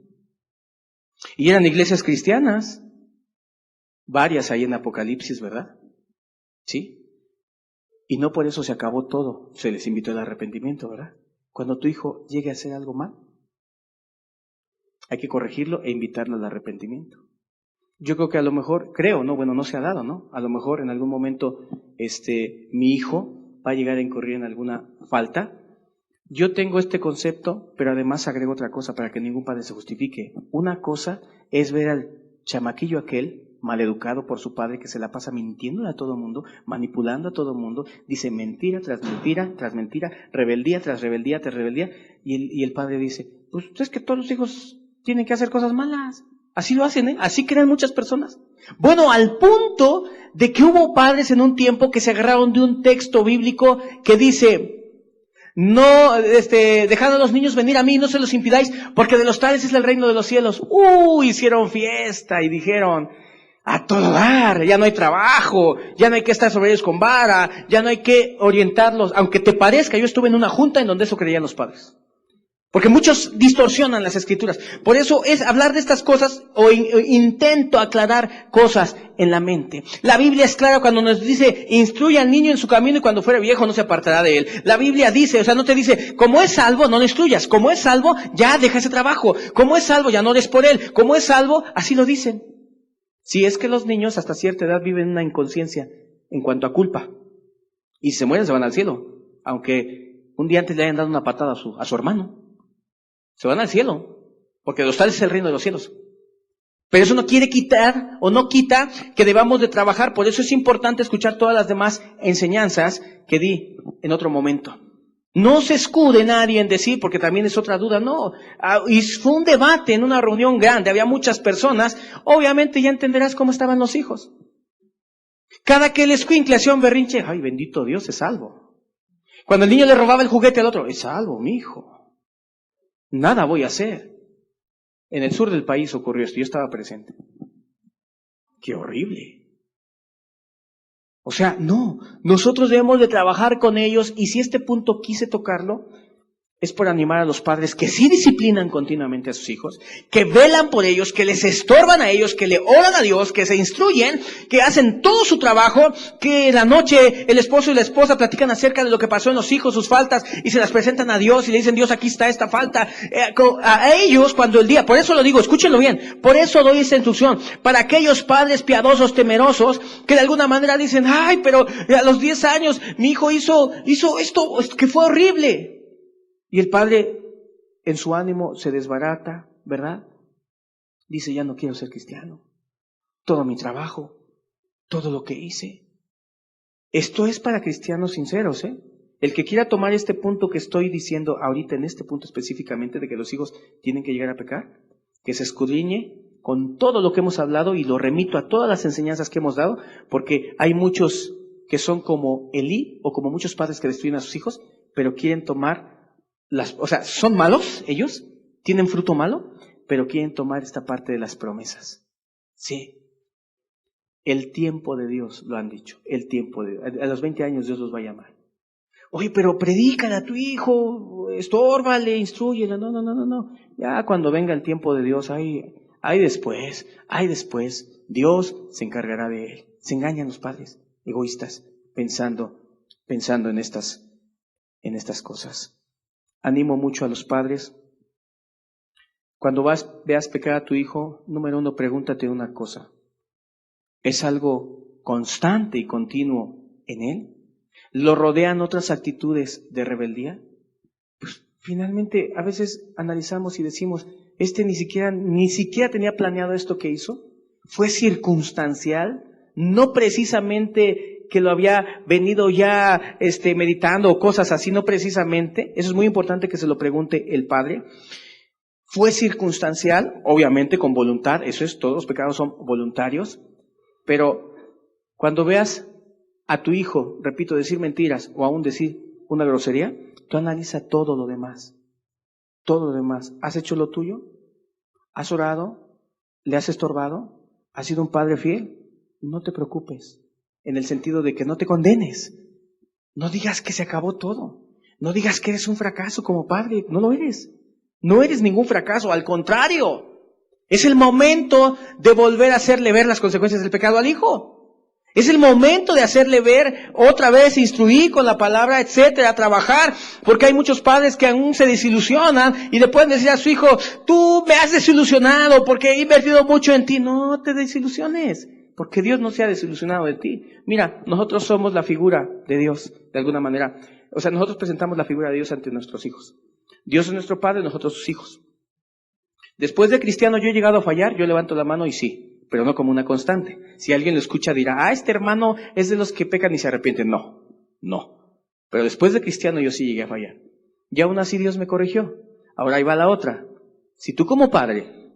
Y eran iglesias cristianas, varias ahí en Apocalipsis, ¿verdad? ¿Sí? Y no por eso se acabó todo, se les invitó al arrepentimiento, ¿verdad? Cuando tu hijo llegue a hacer algo mal, hay que corregirlo e invitarlo al arrepentimiento. Yo creo que a lo mejor, no se ha dado, ¿no? A lo mejor en algún momento mi hijo va a llegar a incurrir en alguna falta. Yo tengo este concepto, pero además agrego otra cosa para que ningún padre se justifique. Una cosa es ver al chamaquillo aquel, maleducado por su padre, que se la pasa mintiendo a todo el mundo, manipulando a todo el mundo, dice mentira tras mentira, tras mentira, rebeldía tras rebeldía, tras rebeldía, y el padre dice, pues es que todos los hijos tienen que hacer cosas malas. Así lo hacen, ¿eh? Así creen muchas personas. Bueno, al punto de que hubo padres en un tiempo que se agarraron de un texto bíblico que dice, no, dejad a los niños venir a mí, no se los impidáis, porque de los tales es el reino de los cielos. Hicieron fiesta y dijeron, a todo dar, ya no hay trabajo, ya no hay que estar sobre ellos con vara, ya no hay que orientarlos, aunque te parezca, yo estuve en una junta en donde eso creían los padres. Porque muchos distorsionan las escrituras. Por eso es hablar de estas cosas o intento aclarar cosas en la mente. La Biblia es clara cuando nos dice, instruye al niño en su camino y cuando fuere viejo no se apartará de él. La Biblia dice, no te dice, como es salvo, no lo instruyas. Como es salvo, ya deja ese trabajo. Como es salvo, ya no ores por él. Como es salvo, así lo dicen. Si es que los niños hasta cierta edad viven una inconsciencia en cuanto a culpa. Y si se mueren se van al cielo. Aunque un día antes le hayan dado una patada a su hermano. Se van al cielo, porque de los tales es el reino de los cielos. Pero eso no quiere quitar o no quita que debamos de trabajar. Por eso es importante escuchar todas las demás enseñanzas que di en otro momento. No se escude nadie en decir, porque también es otra duda, no. Y fue un debate en una reunión grande, había muchas personas. Obviamente ya entenderás cómo estaban los hijos. Cada que el escuincle hacía un berrinche, ay, bendito Dios, es salvo. Cuando el niño le robaba el juguete al otro, es salvo, mi hijo. Nada voy a hacer. En el sur del país ocurrió esto, yo estaba presente. ¡Qué horrible! O sea, no, nosotros debemos de trabajar con ellos, y si este punto quise tocarlo, es por animar a los padres que sí disciplinan continuamente a sus hijos, que velan por ellos, que les estorban a ellos, que le oran a Dios, que se instruyen, que hacen todo su trabajo, que en la noche el esposo y la esposa platican acerca de lo que pasó en los hijos, sus faltas, y se las presentan a Dios y le dicen, Dios, aquí está esta falta. A ellos, cuando el día, por eso lo digo, escúchenlo bien, por eso doy esta instrucción, para aquellos padres piadosos, temerosos, que de alguna manera dicen, ay, pero a los 10 años mi hijo hizo esto que fue horrible. Y el padre, en su ánimo, se desbarata, ¿verdad? Dice, ya no quiero ser cristiano. Todo mi trabajo, todo lo que hice. Esto es para cristianos sinceros, ¿eh? El que quiera tomar este punto que estoy diciendo ahorita, en este punto específicamente, de que los hijos tienen que llegar a pecar, que se escudriñe con todo lo que hemos hablado, y lo remito a todas las enseñanzas que hemos dado, porque hay muchos que son como Elí, o como muchos padres que destruyen a sus hijos, pero quieren tomar o sea, son malos ellos, tienen fruto malo, pero quieren tomar esta parte de las promesas. Sí, el tiempo de Dios, lo han dicho, el tiempo de Dios. A los 20 años Dios los va a llamar. Oye, pero predícale a tu hijo, estórbale, instrúyele. No. Ya cuando venga el tiempo de Dios, hay después, Dios se encargará de él. Se engañan los padres egoístas pensando en estas cosas. Animo mucho a los padres. Cuando veas pecar a tu hijo, número 1, pregúntate una cosa. ¿Es algo constante y continuo en él? ¿Lo rodean otras actitudes de rebeldía? Pues finalmente a veces analizamos y decimos, ni siquiera tenía planeado esto que hizo. Fue circunstancial, no precisamente que lo había venido ya meditando o cosas así, no precisamente. Eso es muy importante que se lo pregunte el padre. Fue circunstancial, obviamente con voluntad, eso es, todos los pecados son voluntarios, pero cuando veas a tu hijo, repito, decir mentiras o aún decir una grosería, tú analiza todo lo demás. ¿Has hecho lo tuyo? ¿Has orado? ¿Le has estorbado? ¿Has sido un padre fiel? No te preocupes. En el sentido de que no te condenes. No digas que se acabó todo. No digas que eres un fracaso como padre. No lo eres. No eres ningún fracaso. Al contrario. Es el momento de volver a hacerle ver las consecuencias del pecado al hijo. Es el momento de hacerle ver otra vez, instruir con la palabra, etcétera, trabajar. Porque hay muchos padres que aún se desilusionan y le pueden decir a su hijo, tú me has desilusionado porque he invertido mucho en ti. No te desilusiones. Porque Dios no se ha desilusionado de ti. Mira, nosotros somos la figura de Dios, de alguna manera. O sea, nosotros presentamos la figura de Dios ante nuestros hijos. Dios es nuestro Padre, nosotros sus hijos. Después de cristiano, yo he llegado a fallar, yo levanto la mano y sí, pero no como una constante. Si alguien lo escucha dirá, este hermano es de los que pecan y se arrepienten. No. Pero después de cristiano yo sí llegué a fallar. Y aún así Dios me corrigió. Ahora ahí va la otra. Si tú como padre,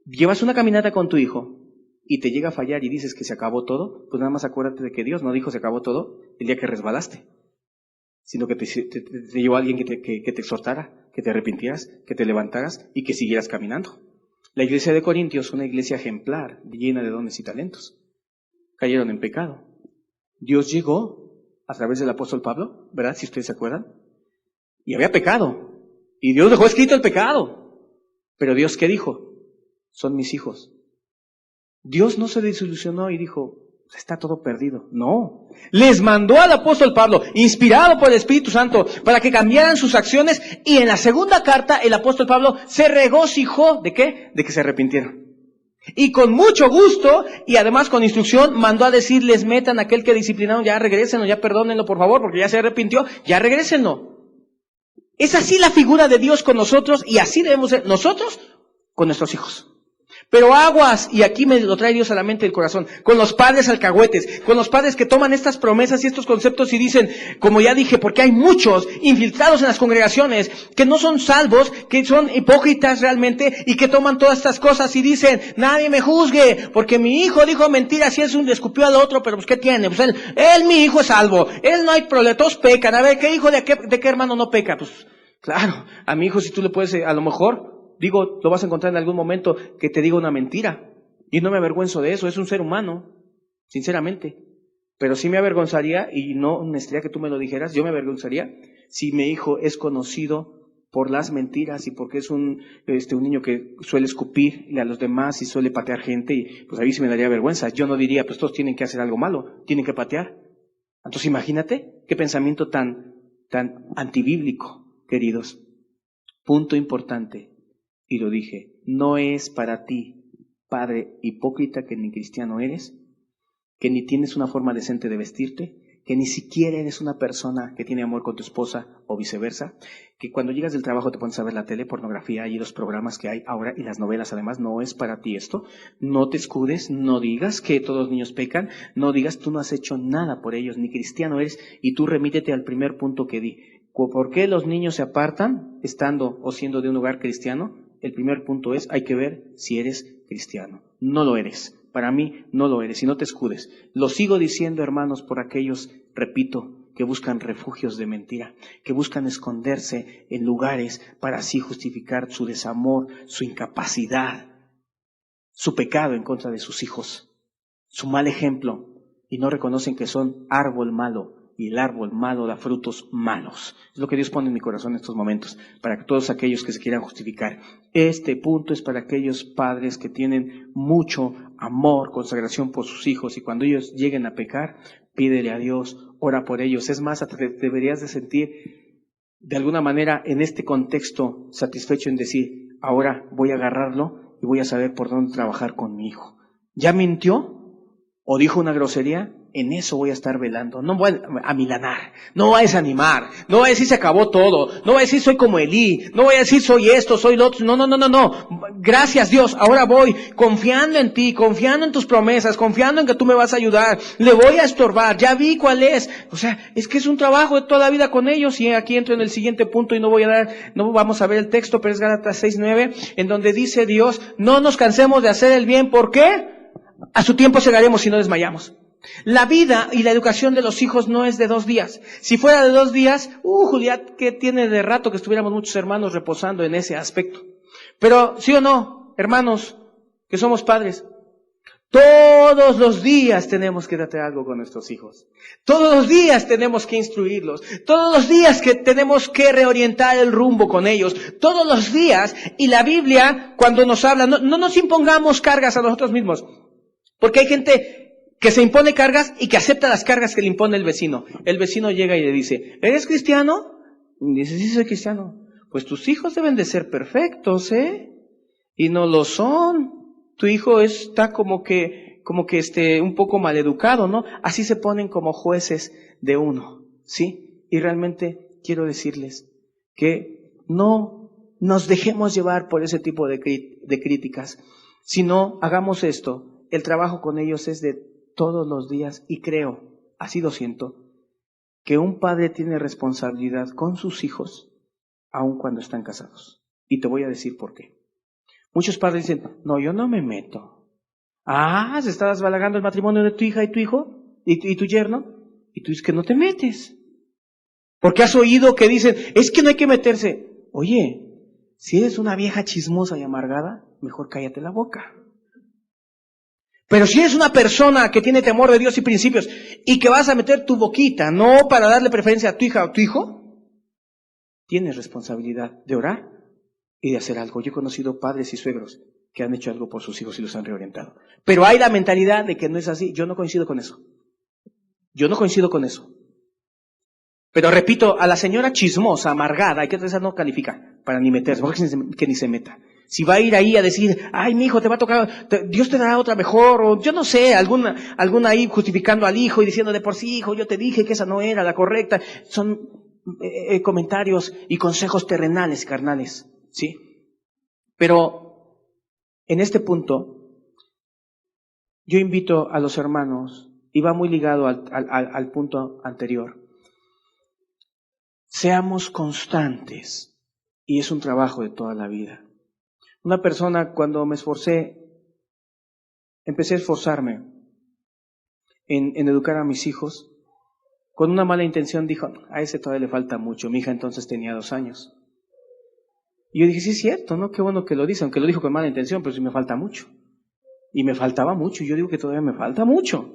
llevas una caminata con tu hijo y te llega a fallar y dices que se acabó todo, pues nada más acuérdate de que Dios no dijo se acabó todo el día que resbalaste, sino que te llevó alguien que te exhortara, que te arrepintieras, que te levantaras y que siguieras caminando. La iglesia de Corintios, una iglesia ejemplar, llena de dones y talentos, cayeron en pecado. Dios llegó a través del apóstol Pablo, ¿verdad? Si ustedes se acuerdan, y había pecado, y Dios dejó escrito el pecado, pero Dios, ¿qué dijo? Son mis hijos. Dios no se desilusionó y dijo, está todo perdido. No. Les mandó al apóstol Pablo, inspirado por el Espíritu Santo, para que cambiaran sus acciones, y en la segunda carta el apóstol Pablo se regocijó. ¿De qué? De que se arrepintieran. Y con mucho gusto, y además con instrucción, mandó a decirles, metan a aquel que disciplinaron, ya regrésenlo, ya perdónenlo por favor, porque ya se arrepintió, ya regrésenlo. Es así la figura de Dios con nosotros, y así debemos ser nosotros con nuestros hijos. Pero aguas, y aquí me lo trae Dios a la mente y el corazón, con los padres alcahuetes, con los padres que toman estas promesas y estos conceptos y dicen, como ya dije, porque hay muchos infiltrados en las congregaciones que no son salvos, que son hipócritas realmente y que toman todas estas cosas y dicen, nadie me juzgue, porque mi hijo dijo mentiras y le escupió al otro, pero pues ¿qué tiene? Pues él mi hijo es salvo, él no hay problema, todos pecan, a ver, ¿qué hijo de qué hermano no peca? Pues claro, a mi hijo si tú le puedes, a lo mejor, lo vas a encontrar en algún momento que te diga una mentira. Y no me avergüenzo de eso, es un ser humano, sinceramente. Pero sí me avergonzaría, y no necesitaría que tú me lo dijeras, yo me avergonzaría si mi hijo es conocido por las mentiras y porque es un niño que suele escupirle a los demás y suele patear gente, y pues a mí sí me daría vergüenza. Yo no diría, pues todos tienen que hacer algo malo, tienen que patear. Entonces imagínate qué pensamiento tan antibíblico, queridos. Punto importante. Y lo dije, no es para ti, padre hipócrita, que ni cristiano eres, que ni tienes una forma decente de vestirte, que ni siquiera eres una persona que tiene amor con tu esposa o viceversa, que cuando llegas del trabajo te pones a ver la tele, pornografía y los programas que hay ahora y las novelas además. No es para ti esto. No te escudes, no digas que todos los niños pecan, no digas tú no has hecho nada por ellos, ni cristiano eres, y tú remítete al primer punto que di. ¿Por qué los niños se apartan estando o siendo de un hogar cristiano? El primer punto es, hay que ver si eres cristiano. No lo eres. Para mí no lo eres y no te escudes. Lo sigo diciendo, hermanos, por aquellos, repito, que buscan refugios de mentira, que buscan esconderse en lugares para así justificar su desamor, su incapacidad, su pecado en contra de sus hijos, su mal ejemplo, y no reconocen que son árbol malo. Y el árbol malo da frutos malos. Es lo que Dios pone en mi corazón en estos momentos, para que todos aquellos que se quieran justificar. Este punto es para aquellos padres que tienen mucho amor, consagración por sus hijos, y cuando ellos lleguen a pecar, pídele a Dios, ora por ellos. Es más, te deberías de sentir de alguna manera en este contexto satisfecho en decir, ahora voy a agarrarlo y voy a saber por dónde trabajar con mi hijo. ¿Ya mintió? ¿O dijo una grosería? En eso voy a estar velando. No voy a milanar, no voy a desanimar, no voy a decir se acabó todo, no voy a decir soy como Elí, no voy a decir soy esto, soy lo otro. No. Gracias Dios, ahora voy confiando en ti, confiando en tus promesas, confiando en que tú me vas a ayudar. Le voy a estorbar, ya vi cuál es. O sea, es que es un trabajo de toda la vida con ellos. Y aquí entro en el siguiente punto y no vamos a ver el texto, pero es Gálatas 6:9, en donde dice Dios, no nos cansemos de hacer el bien. ¿Por qué? A su tiempo segaremos si no desmayamos. La vida y la educación de los hijos no es de 2 días. Si fuera de 2 días, Julián, ¿qué tiene de rato que estuviéramos muchos hermanos reposando en ese aspecto? Pero, ¿sí o no, hermanos, que somos padres? Todos los días tenemos que tratar algo con nuestros hijos. Todos los días tenemos que instruirlos. Todos los días que tenemos que reorientar el rumbo con ellos. Todos los días. Y la Biblia, cuando nos habla, no nos impongamos cargas a nosotros mismos. Porque hay gente que se impone cargas y que acepta las cargas que le impone el vecino. El vecino llega y le dice, ¿eres cristiano? Y dice, sí, soy cristiano. Pues tus hijos deben de ser perfectos, ¿eh? Y no lo son. Tu hijo está como que un poco maleducado, ¿no? Así se ponen como jueces de uno, ¿sí? Y realmente quiero decirles que no nos dejemos llevar por ese tipo de críticas, sino hagamos esto. El trabajo con ellos es de todos los días y creo, así lo siento, que un padre tiene responsabilidad con sus hijos aun cuando están casados. Y te voy a decir por qué. Muchos padres dicen, no, yo no me meto. ¿Se está desbalagando el matrimonio de tu hija y tu hijo? ¿Y tu yerno? Y tú dices que no te metes. Porque has oído que dicen, es que no hay que meterse. Oye, si eres una vieja chismosa y amargada, mejor cállate la boca. Pero si eres una persona que tiene temor de Dios y principios y que vas a meter tu boquita, no para darle preferencia a tu hija o tu hijo, tienes responsabilidad de orar y de hacer algo. Yo he conocido padres y suegros que han hecho algo por sus hijos y los han reorientado. Pero hay la mentalidad de que no es así. Yo no coincido con eso. Pero repito, a la señora chismosa, amargada, hay que esa no califica para ni meterse, que ni se meta. Si va a ir ahí a decir, ay, mi hijo, te va a tocar, Dios te dará otra mejor, o yo no sé, alguna ahí justificando al hijo y diciendo de por sí, hijo, yo te dije que esa no era la correcta. Son comentarios y consejos terrenales, carnales, ¿sí? Pero en este punto, yo invito a los hermanos, y va muy ligado al punto anterior, seamos constantes, y es un trabajo de toda la vida. Una persona, cuando me esforcé, empecé a esforzarme en educar a mis hijos, con una mala intención dijo, a ese todavía le falta mucho. Mi hija entonces tenía 2 años. Y yo dije, sí es cierto, ¿no? Qué bueno que lo dice, aunque lo dijo con mala intención, pero sí me falta mucho. Y me faltaba mucho, yo digo que todavía me falta mucho,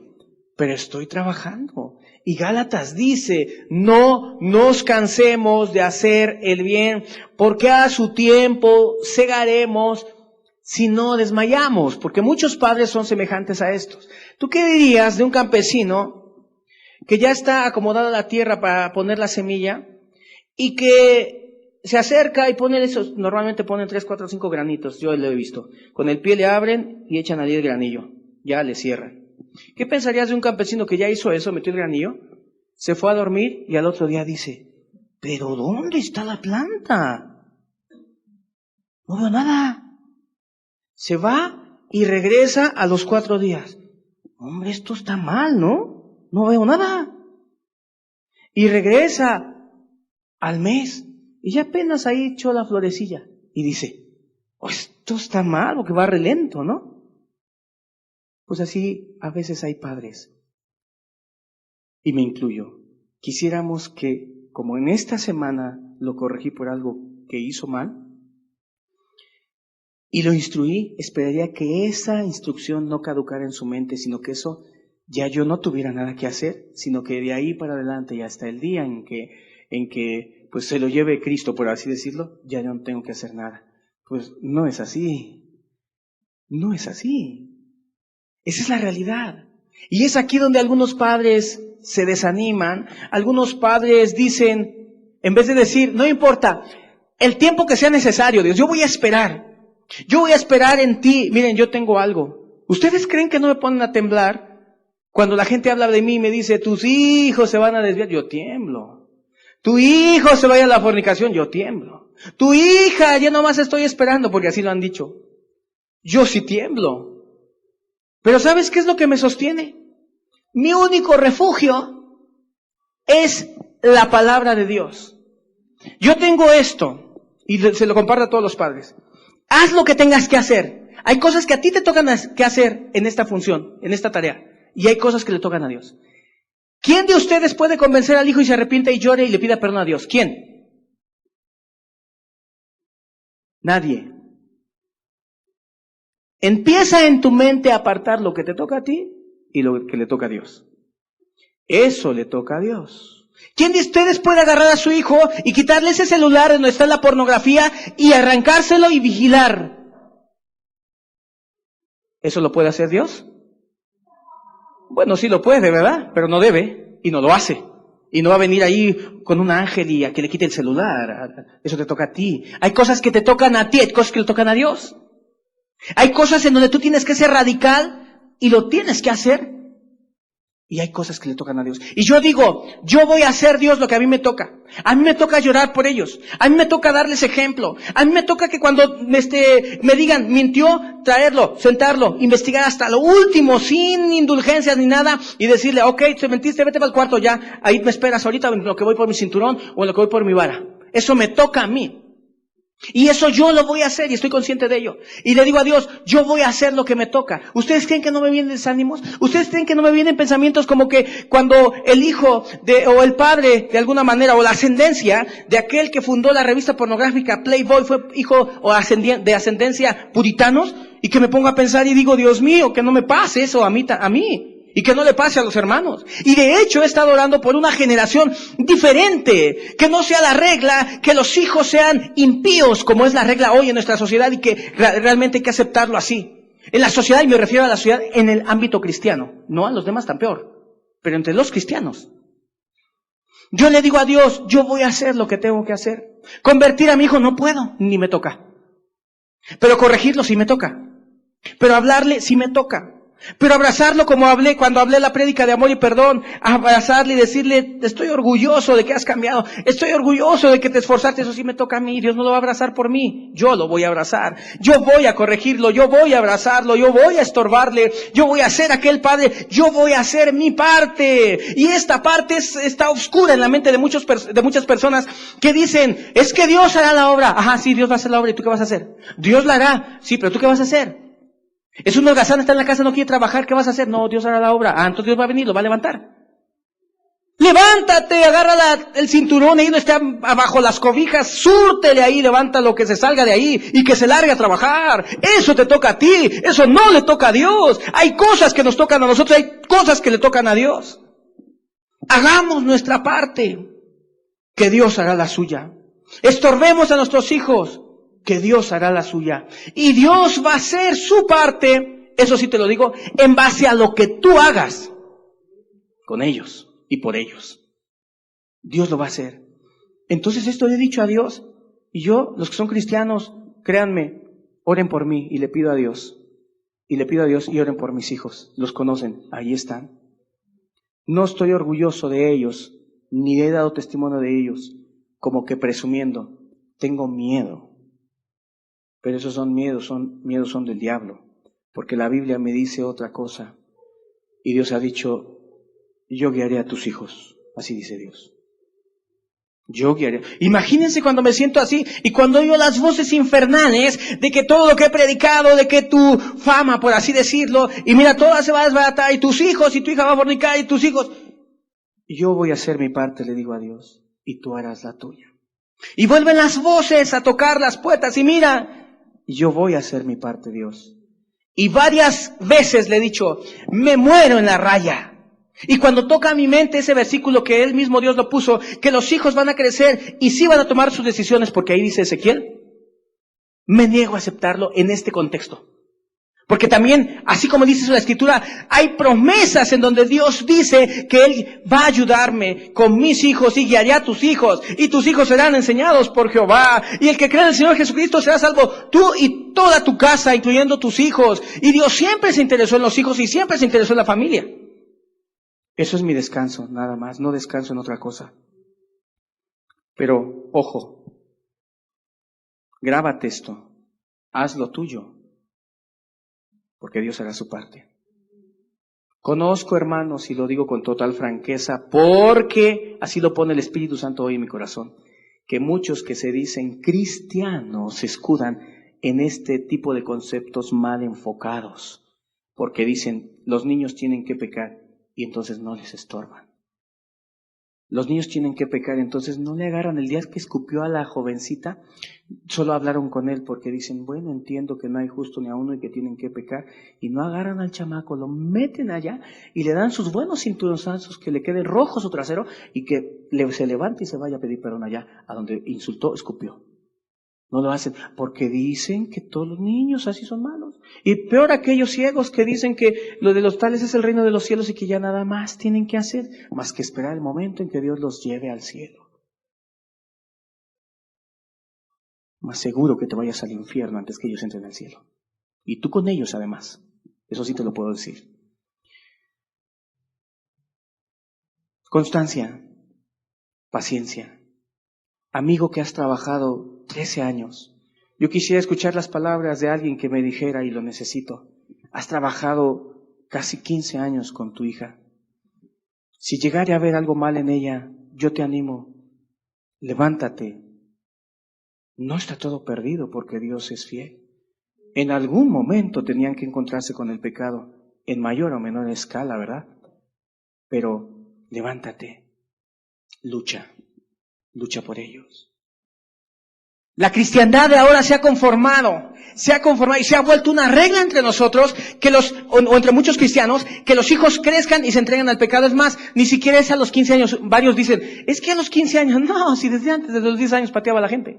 pero estoy trabajando. Y Gálatas dice, no nos cansemos de hacer el bien, porque a su tiempo segaremos si no desmayamos, porque muchos padres son semejantes a estos. ¿Tú qué dirías de un campesino que ya está acomodada la tierra para poner la semilla y que se acerca y pone esos, normalmente ponen 3, 4, 5 granitos, yo lo he visto, con el pie le abren y echan allí el granillo, ya le cierran? ¿Qué pensarías de un campesino que ya hizo eso, metió el granillo, se fue a dormir y al otro día dice, ¿pero dónde está la planta? No veo nada. Se va y regresa a los 4 días. Hombre, esto está mal, ¿no? No veo nada. Y regresa al mes y ya apenas ahí echó la florecilla. Y dice, oh, esto está mal porque va re lento, ¿no? Pues así a veces hay padres, y me incluyo. Quisiéramos que, como en esta semana lo corregí por algo que hizo mal, y lo instruí, esperaría que esa instrucción no caducara en su mente, sino que eso ya yo no tuviera nada que hacer, sino que de ahí para adelante y hasta el día en que pues se lo lleve Cristo, por así decirlo, ya no tengo que hacer nada. Pues no es así. No es así. Esa es la realidad. Y es aquí donde algunos padres se desaniman, algunos padres dicen, en vez de decir, no importa, el tiempo que sea necesario, Dios, yo voy a esperar en ti. Miren, yo tengo algo. ¿Ustedes creen que no me ponen a temblar cuando la gente habla de mí y me dice, tus hijos se van a desviar? Yo tiemblo. Tu hijo se vaya a la fornicación, yo tiemblo. Tu hija, ya nomás estoy esperando, porque así lo han dicho. Yo sí tiemblo. Pero ¿sabes qué es lo que me sostiene? Mi único refugio es la palabra de Dios. Yo tengo esto, y se lo comparto a todos los padres. Haz lo que tengas que hacer. Hay cosas que a ti te tocan que hacer en esta función, en esta tarea, y hay cosas que le tocan a Dios. ¿Quién de ustedes puede convencer al hijo y se arrepiente y llore y le pida perdón a Dios? ¿Quién? Nadie. Empieza en tu mente a apartar lo que te toca a ti y lo que le toca a Dios. Eso le toca a Dios. ¿Quién de ustedes puede agarrar a su hijo y quitarle ese celular donde está la pornografía y arrancárselo y vigilar? ¿Eso lo puede hacer Dios? Bueno, sí lo puede, ¿verdad? Pero no debe y no lo hace. Y no va a venir ahí con un ángel y a que le quite el celular. Eso te toca a ti. Hay cosas que te tocan a ti, hay cosas que le tocan a Dios. Hay cosas en donde tú tienes que ser radical y lo tienes que hacer. Y hay cosas que le tocan a Dios. Y yo digo, yo voy a hacer, Dios, lo que a mí me toca. A mí me toca llorar por ellos. A mí me toca darles ejemplo. A mí me toca que cuando me digan, mintió, traerlo, sentarlo, investigar hasta lo último, sin indulgencias ni nada, y decirle, ok, te mentiste, vete para el cuarto ya. Ahí me esperas ahorita en lo que voy por mi cinturón o en lo que voy por mi vara. Eso me toca a mí. Y eso yo lo voy a hacer y estoy consciente de ello. Y le digo a Dios, yo voy a hacer lo que me toca. ¿Ustedes creen que no me vienen desánimos? ¿Ustedes creen que no me vienen pensamientos como que cuando el hijo o el padre, de alguna manera, o la ascendencia de aquel que fundó la revista pornográfica Playboy fue hijo o de ascendencia puritanos? Y que me pongo a pensar y digo, Dios mío, que no me pase eso a mí. Y que no le pase a los hermanos. Y de hecho he estado orando por una generación diferente, que no sea la regla, que los hijos sean impíos, como es la regla hoy en nuestra sociedad, y que realmente hay que aceptarlo así. En la sociedad, y me refiero a la sociedad en el ámbito cristiano, no a los demás tan peor, pero entre los cristianos. Yo le digo a Dios, yo voy a hacer lo que tengo que hacer. Convertir a mi hijo no puedo, ni me toca. Pero corregirlo sí me toca. Pero hablarle sí me toca. Pero abrazarlo como hablé cuando hablé la prédica de amor y perdón, abrazarle y decirle, estoy orgulloso de que has cambiado, estoy orgulloso de que te esforzaste, eso sí me toca a mí, Dios no lo va a abrazar por mí, yo lo voy a abrazar, yo voy a corregirlo, yo voy a abrazarlo, yo voy a estorbarle, yo voy a ser aquel padre, yo voy a hacer mi parte. Y esta parte está oscura en la mente de muchas personas que dicen, es que Dios hará la obra. Ajá, sí, Dios va a hacer la obra, ¿y tú qué vas a hacer? Dios la hará, sí, pero ¿tú qué vas a hacer? Es un holgazán, está en la casa, no quiere trabajar, ¿qué vas a hacer? No, Dios hará la obra. Ah, entonces Dios va a venir, lo va a levantar. Levántate, agarra el cinturón, ahí no está abajo las cobijas, súrtele ahí, levanta lo que se salga de ahí y que se largue a trabajar. Eso te toca a ti, eso no le toca a Dios. Hay cosas que nos tocan a nosotros, hay cosas que le tocan a Dios. Hagamos nuestra parte, que Dios hará la suya. Estorbemos a nuestros hijos, que Dios hará la suya. Y Dios va a hacer su parte, eso sí te lo digo, en base a lo que tú hagas con ellos y por ellos. Dios lo va a hacer. Entonces esto le he dicho a Dios, y yo, los que son cristianos, créanme, oren por mí y le pido a Dios. Y le pido a Dios y oren por mis hijos. Los conocen, ahí están. No estoy orgulloso de ellos, ni he dado testimonio de ellos, como que presumiendo. Tengo miedo. Pero esos miedos son del diablo, porque la Biblia me dice otra cosa. Y Dios ha dicho, yo guiaré a tus hijos. Así dice Dios. Yo guiaré. Imagínense cuando me siento así y cuando oigo las voces infernales de que todo lo que he predicado, de que tu fama, por así decirlo, y mira, toda se va a desbaratar, y tus hijos, y tu hija va a fornicar, y tus hijos. Yo voy a hacer mi parte, le digo a Dios, y tú harás la tuya. Y vuelven las voces a tocar las puertas, y mira, yo voy a hacer mi parte, Dios. Y varias veces le he dicho, me muero en la raya. Y cuando toca a mi mente ese versículo que él mismo Dios lo puso, que los hijos van a crecer y sí van a tomar sus decisiones, porque ahí dice Ezequiel, me niego a aceptarlo en este contexto. Porque también, así como dice la Escritura, hay promesas en donde Dios dice que Él va a ayudarme con mis hijos y guiaré a tus hijos, y tus hijos serán enseñados por Jehová, y el que cree en el Señor Jesucristo será salvo, tú y toda tu casa, incluyendo tus hijos. Y Dios siempre se interesó en los hijos y siempre se interesó en la familia. Eso es mi descanso, nada más, no descanso en otra cosa. Pero, ojo, grábate esto, haz lo tuyo. Porque Dios hará su parte. Conozco, hermanos, y lo digo con total franqueza, porque así lo pone el Espíritu Santo hoy en mi corazón, que muchos que se dicen cristianos se escudan en este tipo de conceptos mal enfocados, porque dicen, los niños tienen que pecar, y entonces no les estorban. Los niños tienen que pecar, entonces no le agarran. El día que escupió a la jovencita, solo hablaron con él porque dicen, bueno, entiendo que no hay justo ni a uno y que tienen que pecar, y no agarran al chamaco, lo meten allá y le dan sus buenos cinturonazos, que le quede rojo su trasero y que se levante y se vaya a pedir perdón allá, a donde insultó, escupió. No lo hacen porque dicen que todos los niños así son malos. Y peor aquellos ciegos que dicen que lo de los tales es el reino de los cielos y que ya nada más tienen que hacer más que esperar el momento en que Dios los lleve al cielo. Más seguro que te vayas al infierno antes que ellos entren al cielo. Y tú con ellos además. Eso sí te lo puedo decir. Constancia, paciencia. Amigo que has trabajado 13 años, yo quisiera escuchar las palabras de alguien que me dijera, y lo necesito, has trabajado casi 15 años con tu hija. Si llegare a ver algo mal en ella, yo te animo, levántate. No está todo perdido porque Dios es fiel. En algún momento tenían que encontrarse con el pecado, en mayor o menor escala, ¿verdad? Pero levántate, lucha por ellos. La cristiandad de ahora se ha conformado y se ha vuelto una regla entre nosotros, o entre muchos cristianos, que los hijos crezcan y se entreguen al pecado. Es más, ni siquiera es a los 15 años. Varios dicen, es que a los 15 años, no, si desde antes, desde los 10 años pateaba a la gente.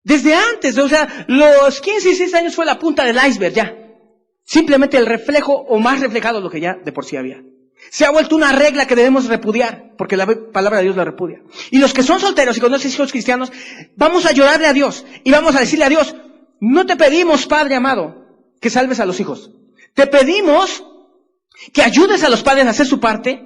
Desde antes, o sea, los 15 y 16 años fue la punta del iceberg ya. Simplemente el reflejo o más reflejado de lo que ya de por sí había. Se ha vuelto una regla que debemos repudiar, porque la palabra de Dios la repudia. Y los que son solteros y conocen hijos cristianos, vamos a llorarle a Dios y vamos a decirle a Dios, no te pedimos, Padre amado, que salves a los hijos. Te pedimos que ayudes a los padres a hacer su parte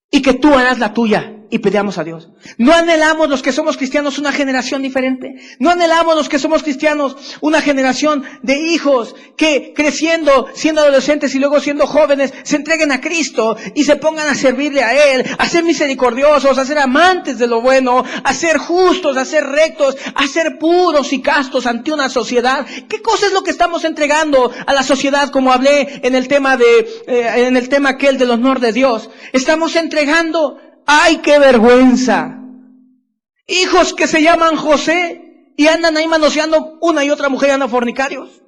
y que tú hagas la tuya. Y pedamos a Dios. No anhelamos los que somos cristianos una generación diferente. No anhelamos los que somos cristianos una generación de hijos que creciendo, siendo adolescentes y luego siendo jóvenes, se entreguen a Cristo y se pongan a servirle a Él, a ser misericordiosos, a ser amantes de lo bueno, a ser justos, a ser rectos, a ser puros y castos ante una sociedad. ¿Qué cosa es lo que estamos entregando a la sociedad? Como hablé en el tema aquel del honor de Dios. Estamos entregando, ¡ay, qué vergüenza! Hijos que se llaman José y andan ahí manoseando una y otra mujer y andan fornicarios.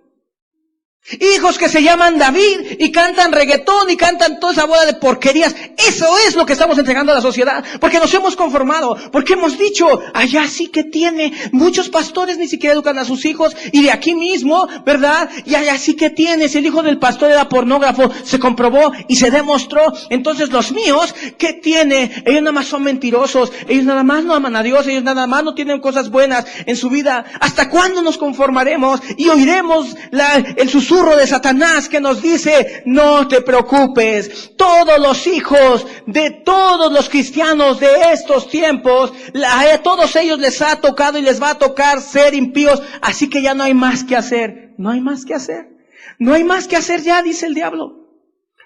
Hijos que se llaman David y cantan reggaetón y cantan toda esa bola de porquerías. Eso es lo que estamos entregando a la sociedad. Porque nos hemos conformado. Porque hemos dicho, allá sí que tiene. Muchos pastores ni siquiera educan a sus hijos. Y de aquí mismo, ¿verdad? Y allá sí que tiene. Si el hijo del pastor era pornógrafo, se comprobó y se demostró. Entonces los míos, ¿qué tiene? Ellos nada más son mentirosos. Ellos nada más no aman a Dios. Ellos nada más no tienen cosas buenas en su vida. ¿Hasta cuándo nos conformaremos y oiremos el susurro de Satanás que nos dice, no te preocupes, todos los hijos de todos los cristianos de estos tiempos, a todos ellos les ha tocado y les va a tocar ser impíos, así que ya no hay más que hacer, no hay más que hacer, no hay más que hacer ya, dice el diablo.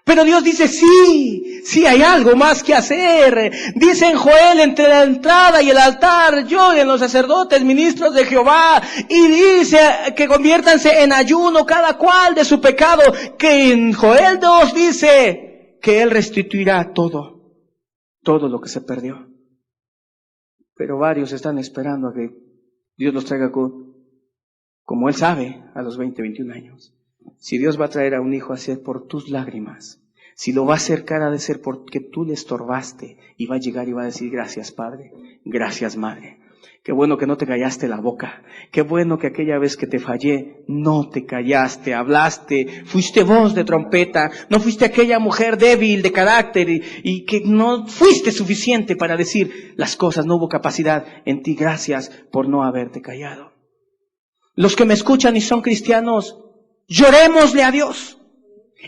Pero Dios dice, sí hay algo más que hacer. Dice en Joel, entre la entrada y el altar, lloren los sacerdotes, ministros de Jehová. Y dice que conviértanse en ayuno cada cual de su pecado. Que en Joel 2 dice que Él restituirá todo lo que se perdió. Pero varios están esperando a que Dios los traiga como Él sabe, a los 20, 21 años. Si Dios va a traer a un hijo a ser por tus lágrimas, si lo va a acercar ha de ser porque tú le estorbaste, y va a llegar y va a decir, gracias Padre, gracias Madre. Qué bueno que no te callaste la boca. Qué bueno que aquella vez que te fallé, no te callaste, hablaste, fuiste voz de trompeta, no fuiste aquella mujer débil de carácter y que no fuiste suficiente para decir las cosas, no hubo capacidad en ti. Gracias por no haberte callado. Los que me escuchan y son cristianos, llorémosle a Dios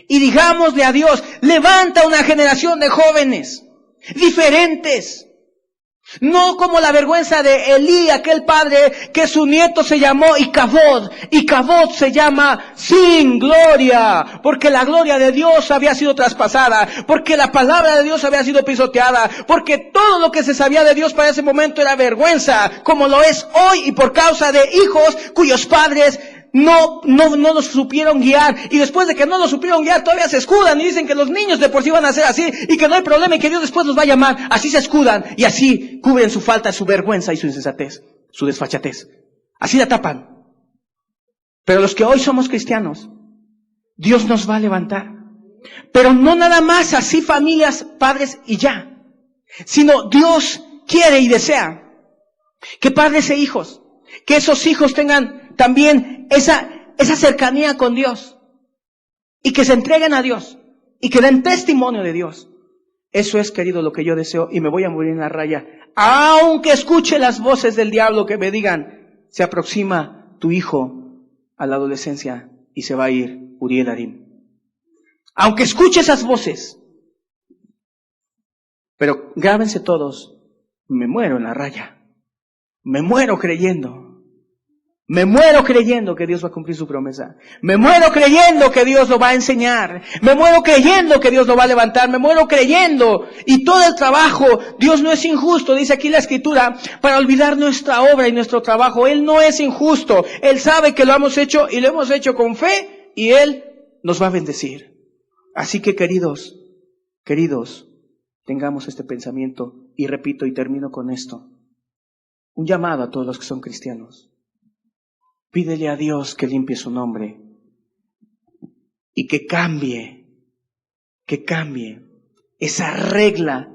y digámosle a Dios, levanta una generación de jóvenes diferentes. No como la vergüenza de Elí, aquel padre que su nieto se llamó Icabod. Icabod se llama sin gloria, porque la gloria de Dios había sido traspasada, porque la palabra de Dios había sido pisoteada, porque todo lo que se sabía de Dios para ese momento era vergüenza, como lo es hoy, y por causa de hijos cuyos padres no los supieron guiar, y después de que no los supieron guiar todavía se escudan y dicen que los niños de por sí van a ser así y que no hay problema y que Dios después los va a llamar. Así se escudan y así cubren su falta, su vergüenza y su insensatez, su desfachatez. Así la tapan. Pero los que hoy somos cristianos, Dios nos va a levantar. Pero no nada más así familias, padres y ya, sino Dios quiere y desea que padres e hijos, que esos hijos tengan también esa cercanía con Dios y que se entreguen a Dios y que den testimonio de Dios. Eso es, querido, lo que yo deseo, y me voy a morir en la raya, aunque escuche las voces del diablo que me digan, se aproxima tu hijo a la adolescencia y se va a ir Uriel Arim. Aunque escuche esas voces, pero grábense todos, me muero en la raya, me muero creyendo. Me muero creyendo que Dios va a cumplir su promesa. Me muero creyendo que Dios lo va a enseñar. Me muero creyendo que Dios lo va a levantar. Me muero creyendo. Y todo el trabajo, Dios no es injusto, dice aquí la Escritura, para olvidar nuestra obra y nuestro trabajo. Él no es injusto. Él sabe que lo hemos hecho y lo hemos hecho con fe y Él nos va a bendecir. Así que queridos, tengamos este pensamiento y repito y termino con esto. Un llamado a todos los que son cristianos. Pídele a Dios que limpie su nombre y que cambie esa regla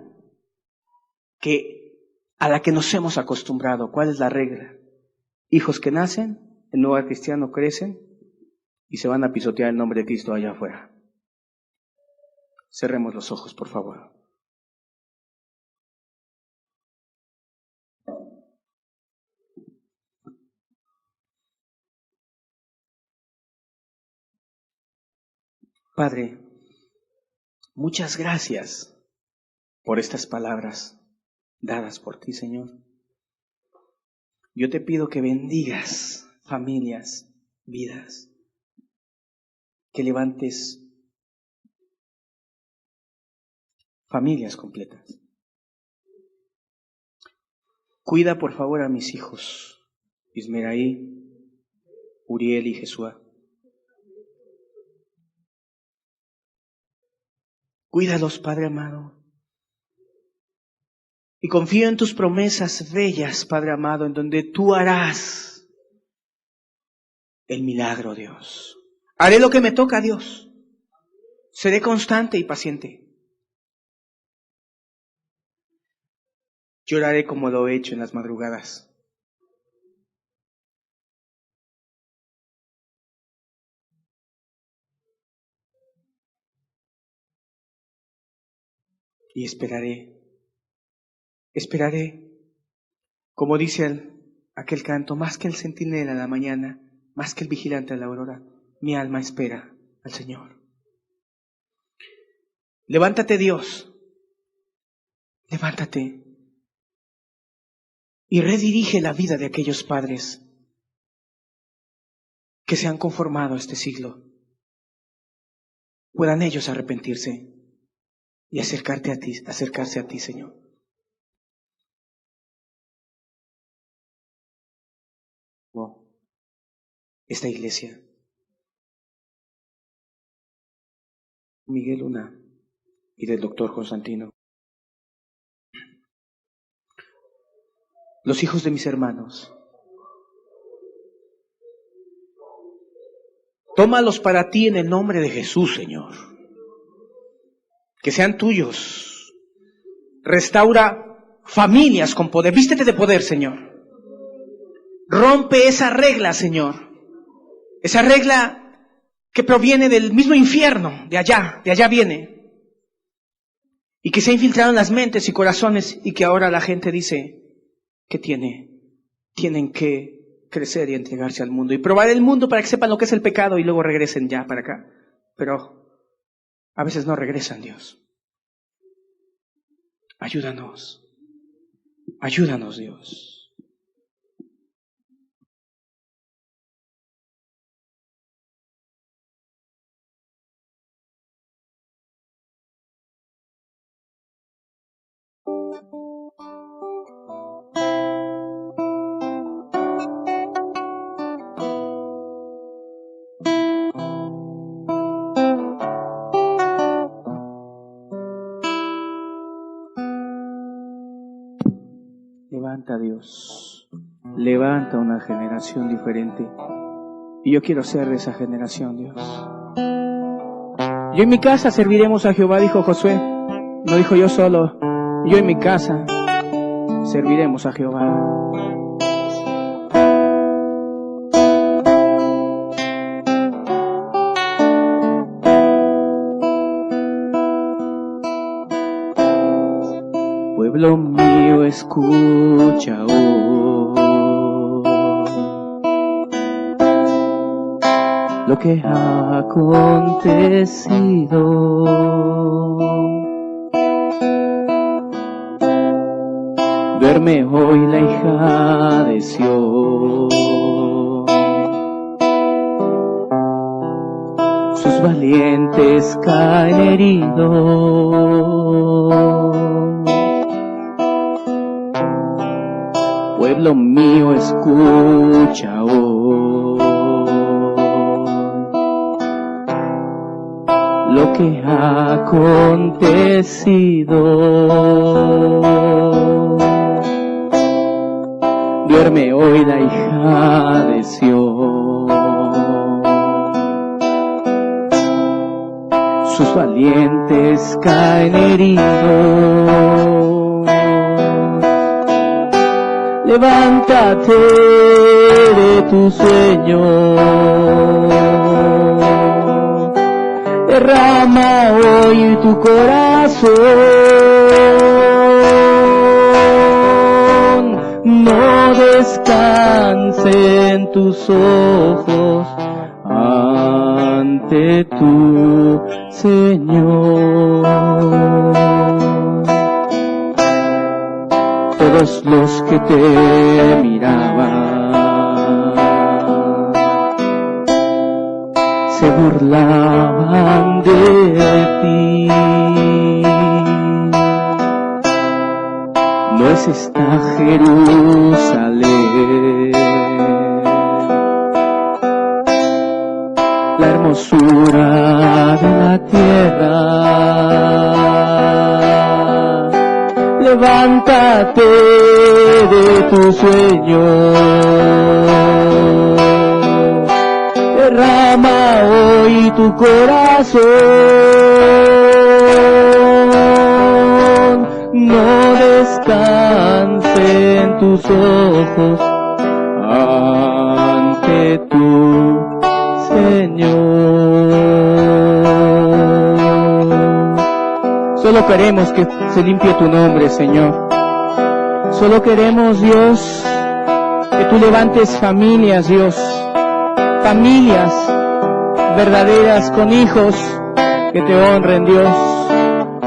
a la que nos hemos acostumbrado. ¿Cuál es la regla? Hijos que nacen en un hogar cristiano crecen y se van a pisotear el nombre de Cristo allá afuera. Cerremos los ojos, por favor. Padre, muchas gracias por estas palabras dadas por ti, Señor. Yo te pido que bendigas familias, vidas, que levantes familias completas. Cuida por favor a mis hijos, Ismeraí, Uriel y Jesúa. Cuídalos, Padre amado. Y confío en tus promesas bellas, Padre amado, en donde tú harás el milagro, Dios. Haré lo que me toca, Dios. Seré constante y paciente. Lloraré como lo he hecho en las madrugadas. Y esperaré, como dice aquel canto, más que el centinela a la mañana, más que el vigilante a la aurora, mi alma espera al Señor. Levántate, Dios, levántate y redirige la vida de aquellos padres que se han conformado a este siglo. Puedan ellos arrepentirse y acercarse a ti, Señor. Esta iglesia, Miguel Luna y del doctor Constantino, los hijos de mis hermanos, tómalos para ti en el nombre de Jesús, Señor. Que sean tuyos. Restaura familias con poder. Vístete de poder, Señor. Rompe esa regla, Señor. Esa regla que proviene del mismo infierno, de allá viene. Y que se ha infiltrado en las mentes y corazones y que ahora la gente dice que tienen que crecer y entregarse al mundo y probar el mundo para que sepan lo que es el pecado y luego regresen ya para acá. Pero a veces no regresan, Dios. Ayúdanos, Dios. Levanta, Dios, levanta una generación diferente. Y yo quiero ser de esa generación, Dios. Yo en mi casa serviremos a Jehová, dijo Josué. No dijo yo solo. Yo en mi casa serviremos a Jehová. Pueblo mío, escucha hoy lo que ha acontecido. Duerme hoy la hija de Sión, sus valientes caen heridos. Pueblo mío, escucha hoy lo que ha acontecido. Duerme hoy la hija de Sión, sus valientes caen heridos. Levántate de tu sueño, derrama hoy tu corazón, no descansen tus ojos ante tu Señor. Todos los que te miraban se burlaban de ti. No es esta Jerusalén la hermosura de la tierra. Levántate de tu sueño, derrama hoy tu corazón, no descanse en tus ojos ante tu Señor. Solo queremos que se limpie tu nombre, Señor. Solo queremos, Dios, que tú levantes familias, Dios, familias verdaderas con hijos que te honren, Dios,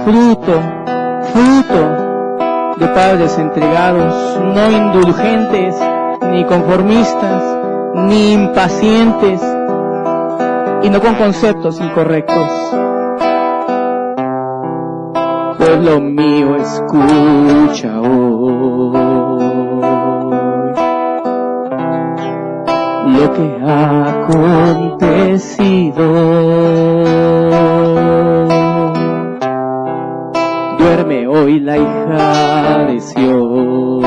fruto de padres entregados, no indulgentes, ni conformistas, ni impacientes, y no con conceptos incorrectos. Pueblo mío, escucha hoy lo que ha acontecido. Duerme hoy la hija de Sión,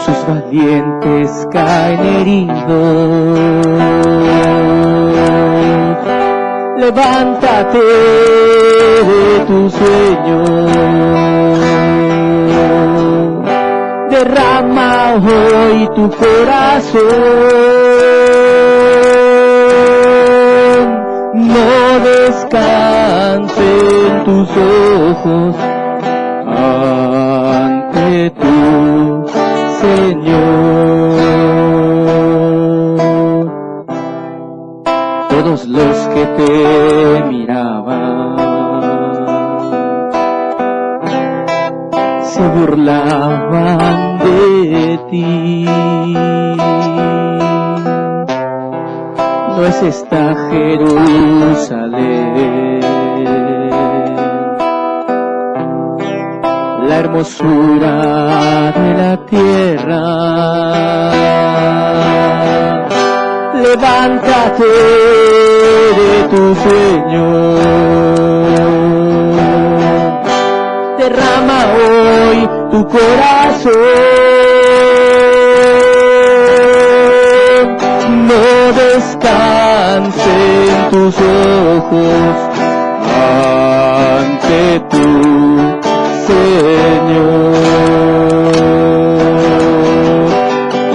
sus valientes caen heridos. Levántate de tu sueño, derrama hoy tu corazón, no descanse en tus ojos ante tu Señor. Todos los que te miraban se burlaban de ti. No es esta Jerusalén la hermosura de la tierra. Levántate de tu sueño, derrama hoy tu corazón, no descanse en tus ojos ante tu Señor.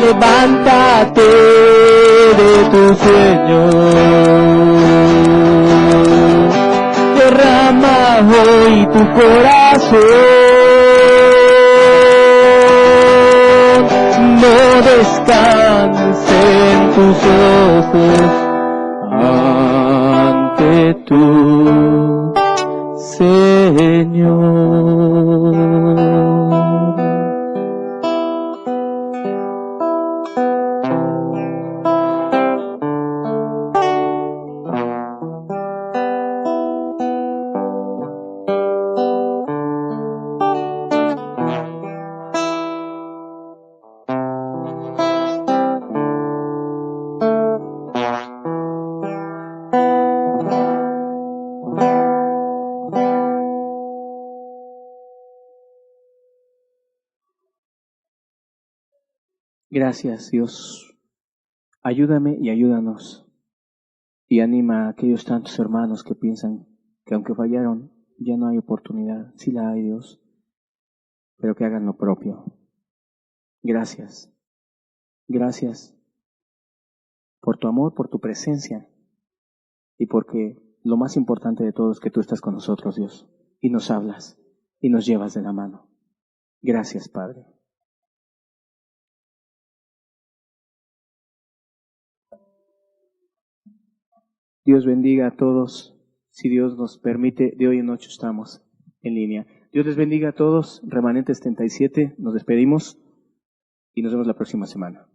Levántate de tu sueño, derrama hoy tu corazón, no descanse en tus ojos ante tu Señor. Gracias, Dios. Ayúdame y ayúdanos. Y anima a aquellos tantos hermanos que piensan que aunque fallaron, ya no hay oportunidad. Sí la hay, Dios, pero que hagan lo propio. Gracias. Gracias por tu amor, por tu presencia y porque lo más importante de todo es que tú estás con nosotros, Dios, y nos hablas y nos llevas de la mano. Gracias, Padre. Dios bendiga a todos. Si Dios nos permite, de hoy en noche estamos en línea. Dios les bendiga a todos. Remanentes 37, nos despedimos y nos vemos la próxima semana.